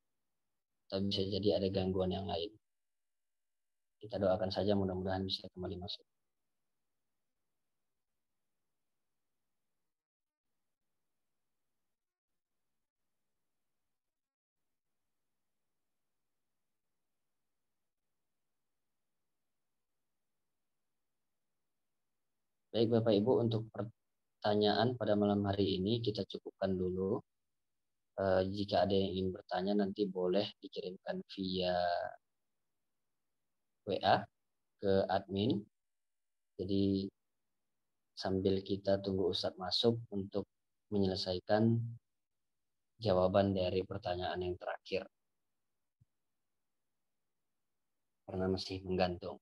atau bisa jadi ada gangguan yang lain. Kita doakan saja mudah-mudahan bisa kembali masuk. Baik Bapak Ibu, untuk pertanyaan pada malam hari ini kita cukupkan dulu. Jika ada yang ingin bertanya nanti boleh dikirimkan via WA ke admin. Jadi sambil kita tunggu Ustadz masuk untuk menyelesaikan jawaban dari pertanyaan yang terakhir. Karena masih menggantung.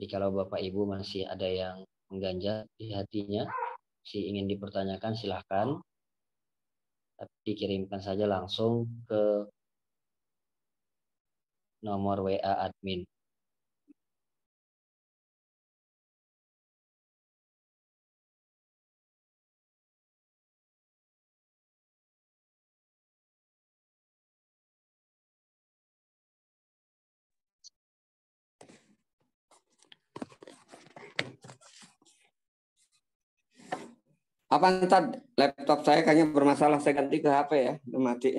Jadi kalau Bapak Ibu masih ada yang mengganjal di hatinya, masih ingin dipertanyakan, silahkan. Tapi dikirimkan saja langsung ke nomor WA admin. Apa ntar laptop saya kayaknya bermasalah, saya ganti ke HP ya, udah mati.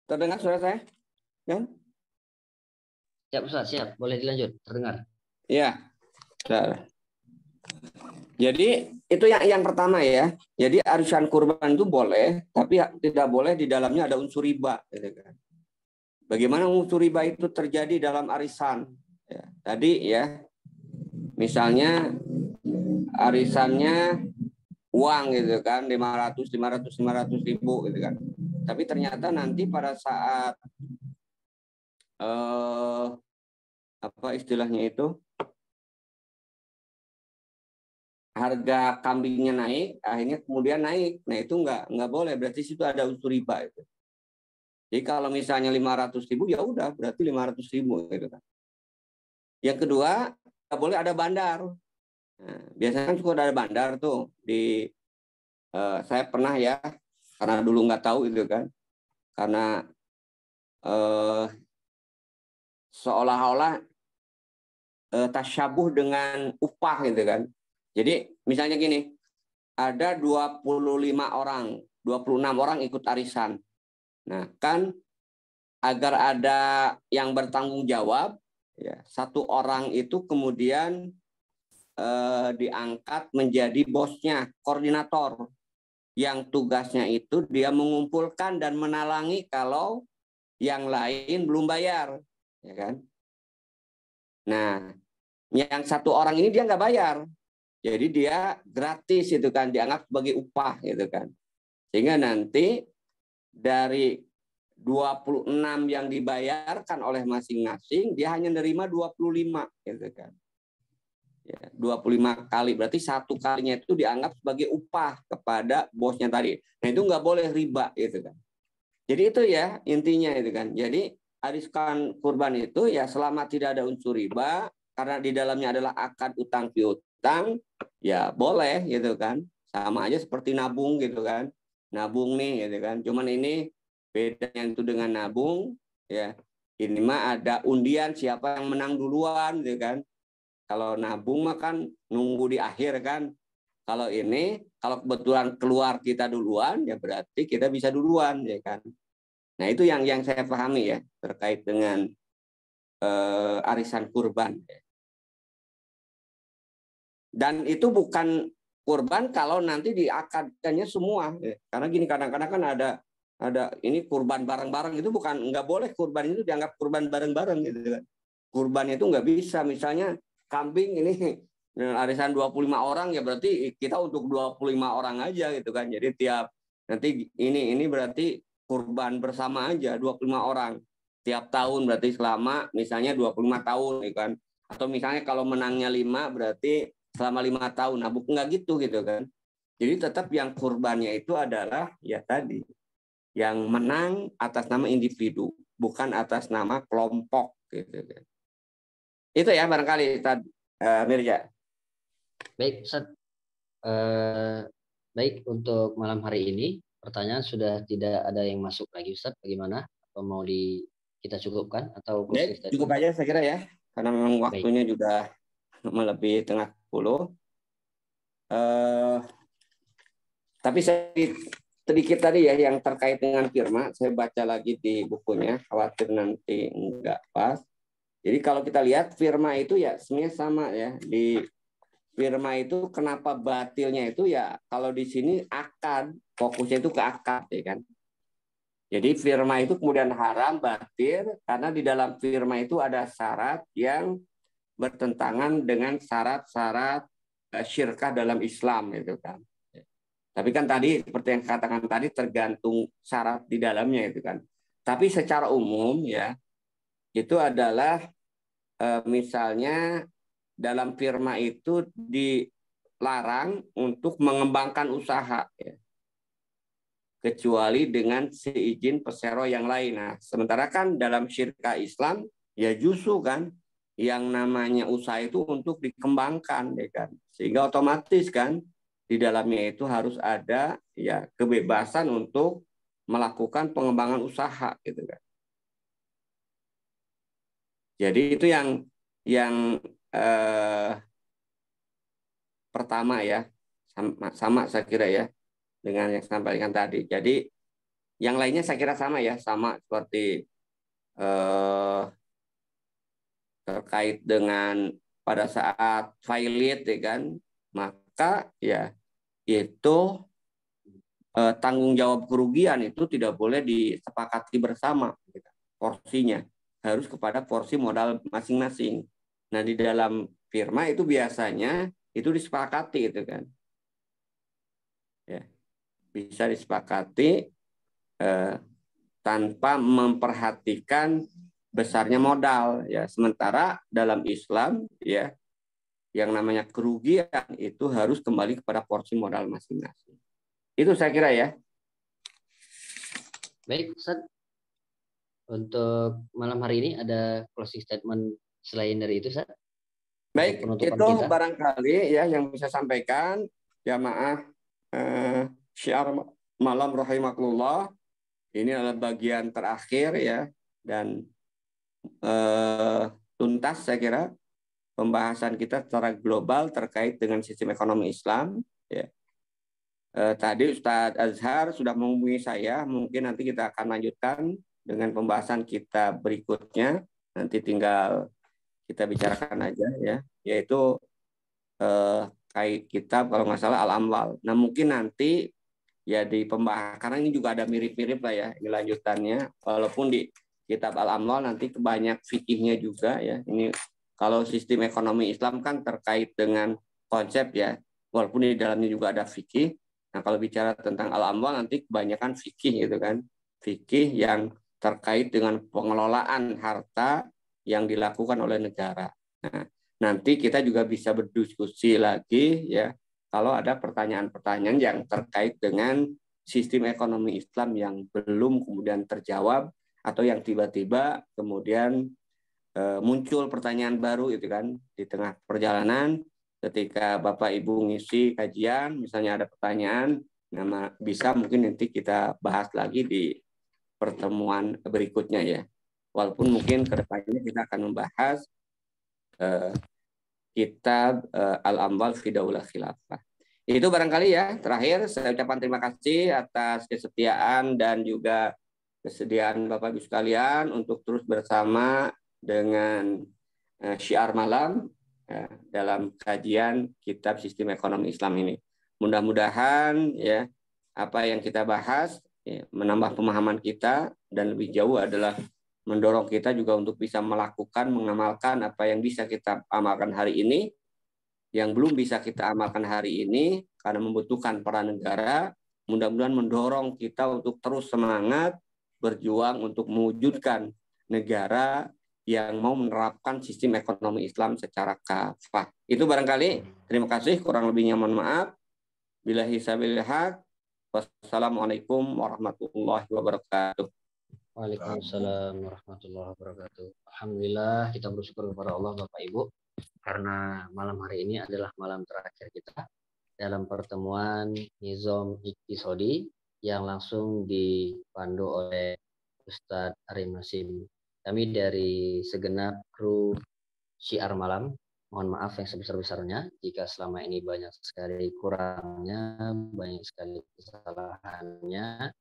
Terdengar suara saya? Kan? Siap Ustaz, siap. Boleh dilanjut, terdengar. Iya. Jadi itu yang pertama ya. Jadi arisan kurban itu boleh, tapi tidak boleh di dalamnya ada unsur riba. Bagaimana unsur riba itu terjadi dalam arisan? Ya, tadi ya, misalnya arisannya uang gitu kan, 500 ribu gitu kan. Tapi ternyata nanti pada saat apa istilahnya itu, harga kambingnya naik, akhirnya kemudian naik. Nah itu nggak boleh, berarti situ ada unsur riba itu. Jadi kalau misalnya 500 ribu ya udah berarti 500 ribu gitu kan. Yang kedua, nggak boleh ada bandar. Nah, biasanya kan suka ada bandar tuh di saya pernah ya, karena dulu nggak tahu itu kan, karena seolah-olah tasyabuh dengan upah gitu kan. Jadi misalnya gini, ada 25 orang, 26 orang ikut arisan. Nah kan agar ada yang bertanggung jawab, ya, satu orang itu kemudian diangkat menjadi bosnya, koordinator, yang tugasnya itu dia mengumpulkan dan menalangi kalau yang lain belum bayar, ya kan? Nah, yang satu orang ini dia nggak bayar, jadi dia gratis itu kan, dianggap sebagai upah gitu kan, sehingga nanti dari 26 yang dibayarkan oleh masing-masing dia hanya nerima 25 gitu kan. Ya, 25 kali, berarti satu kalinya itu dianggap sebagai upah kepada bosnya tadi. Nah itu nggak boleh riba gitu kan. Jadi itu ya intinya itu kan. Jadi arisan kurban itu ya selama tidak ada unsur riba, karena di dalamnya adalah akad utang piutang, ya boleh gitu kan. Sama aja seperti nabung gitu kan. Nabung nih gitu kan. Cuman ini bedanya itu dengan nabung, ya ini mah ada undian siapa yang menang duluan gitu kan. Kalau nabung mah kan nunggu di akhir kan. Kalau ini, kalau kebetulan keluar kita duluan, ya berarti kita bisa duluan, ya kan. Nah itu yang saya pahami ya terkait dengan arisan kurban. Dan itu bukan kurban kalau nanti diakadkannya semua. Ya. Karena gini kadang-kadang kan ada ini kurban bareng-bareng, itu bukan, nggak boleh kurban itu dianggap kurban bareng-bareng gitu kan. Kurban itu nggak bisa, misalnya kambing ini arisan 25 orang ya berarti kita untuk 25 orang aja gitu kan. Jadi tiap nanti ini berarti kurban bersama aja 25 orang. Tiap tahun berarti selama misalnya 25 tahun ya kan. Atau misalnya kalau menangnya 5 berarti selama 5 tahun. Nah, bukan nggak gitu kan. Jadi tetap yang kurbannya itu adalah ya tadi yang menang atas nama individu, bukan atas nama kelompok gitu kan. Itu ya barangkali Mirja. Baik, Ustaz. Baik, untuk malam hari ini pertanyaan sudah tidak ada yang masuk lagi, Ustaz. Bagaimana? Atau mau kita cukupkan atau Baik, cukup aja saya kira ya, karena memang waktunya juga melebihi tengah 10. Tapi saya sedikit tadi ya yang terkait dengan firma, saya baca lagi di bukunya, khawatir nanti enggak pas. Jadi kalau kita lihat firma itu ya sebenarnya sama ya. Di firma itu kenapa batilnya itu ya kalau di sini akad, fokusnya itu ke akad ya kan. Jadi firma itu kemudian haram, batil karena di dalam firma itu ada syarat yang bertentangan dengan syarat-syarat syirkah dalam Islam itu kan. Tapi kan tadi seperti yang katakan tadi tergantung syarat di dalamnya itu kan. Tapi secara umum ya itu adalah misalnya dalam firma itu dilarang untuk mengembangkan usaha ya. Kecuali dengan seizin pesero yang lain. Nah, sementara kan dalam syirkah Islam ya justru kan yang namanya usaha itu untuk dikembangkan ya kan. Sehingga otomatis kan di dalamnya itu harus ada ya kebebasan untuk melakukan pengembangan usaha gitu kan. Jadi itu yang pertama ya sama saya kira ya dengan yang saya sampaikan tadi. Jadi yang lainnya saya kira sama ya, sama seperti terkait dengan pada saat violet ya kan, maka ya itu tanggung jawab kerugian itu tidak boleh disepakati bersama porsinya, harus kepada porsi modal masing-masing. Nah di dalam firma itu biasanya itu disepakati itu kan ya, bisa disepakati tanpa memperhatikan besarnya modal ya. Sementara dalam Islam ya yang namanya kerugian itu harus kembali kepada porsi modal masing-masing. Itu saya kira ya. Baik, Ustaz. Untuk malam hari ini ada closing statement selain dari itu, Ustaz? Baik, itu kita barangkali ya yang bisa sampaikan jamaah syiar malam rahimakumullah. Ini adalah bagian terakhir ya dan tuntas saya kira pembahasan kita secara global terkait dengan sistem ekonomi Islam. Ya. Tadi Ustadz Azhar sudah menghubungi saya, mungkin nanti kita akan lanjutkan dengan pembahasan kita berikutnya. Nanti tinggal kita bicarakan aja ya, yaitu kait kitab kalau nggak salah Al-Amwal. Nah mungkin nanti ya di pembahasan, karena ini juga ada mirip-mirip lah ya ini lanjutannya, walaupun di kitab Al-Amwal nanti kebanyak fikihnya juga ya. Ini kalau sistem ekonomi Islam kan terkait dengan konsep ya, walaupun di dalamnya juga ada fikih. Nah kalau bicara tentang Al-Amwal nanti kebanyakan fikih gitu kan, fikih yang terkait dengan pengelolaan harta yang dilakukan oleh negara. Nah nanti kita juga bisa berdiskusi lagi ya kalau ada pertanyaan-pertanyaan yang terkait dengan sistem ekonomi Islam yang belum kemudian terjawab atau yang tiba-tiba kemudian muncul pertanyaan baru itu kan di tengah perjalanan ketika Bapak Ibu ngisi kajian misalnya ada pertanyaan, bisa mungkin nanti kita bahas lagi di pertemuan berikutnya ya. Walaupun mungkin kedepannya kita akan membahas kitab Al-Amwal fi Daulah Khilafah. Itu barangkali ya. Terakhir saya ucapkan terima kasih atas kesetiaan dan juga kesediaan Bapak Ibu sekalian untuk terus bersama dengan syiar malam dalam kajian kitab sistem ekonomi Islam ini. Mudah-mudahan ya apa yang kita bahas ya, menambah pemahaman kita dan lebih jauh adalah mendorong kita juga untuk bisa melakukan, mengamalkan apa yang bisa kita amalkan hari ini, yang belum bisa kita amalkan hari ini karena membutuhkan peran negara. Mudah-mudahan mendorong kita untuk terus semangat berjuang untuk mewujudkan negara yang mau menerapkan sistem ekonomi Islam secara kafah. Itu barangkali. Terima kasih. Kurang lebihnya mohon maaf. Billahi sabil haq. Wassalamualaikum warahmatullahi wabarakatuh. Waalaikumsalam warahmatullahi wabarakatuh. Alhamdulillah kita bersyukur kepada Allah Bapak Ibu karena malam hari ini adalah malam terakhir kita dalam pertemuan Nizam Iqtisodi yang langsung dipandu oleh Ustadz Arim Nasim. Kami dari segenap kru Syiar Malam Mohon maaf yang sebesar-besarnya jika selama ini banyak sekali kurangnya, banyak sekali kesalahannya.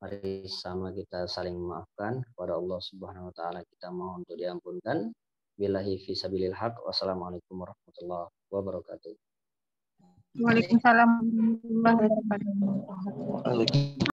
Mari sama kita saling memaafkan kepada Allah Subhanahu wa taala, kita mohon untuk diampunkan. Billahi fi sabilil haq. Wassalamualaikum warahmatullahi wabarakatuh. Waalaikumsalam warahmatullahi wabarakatuh.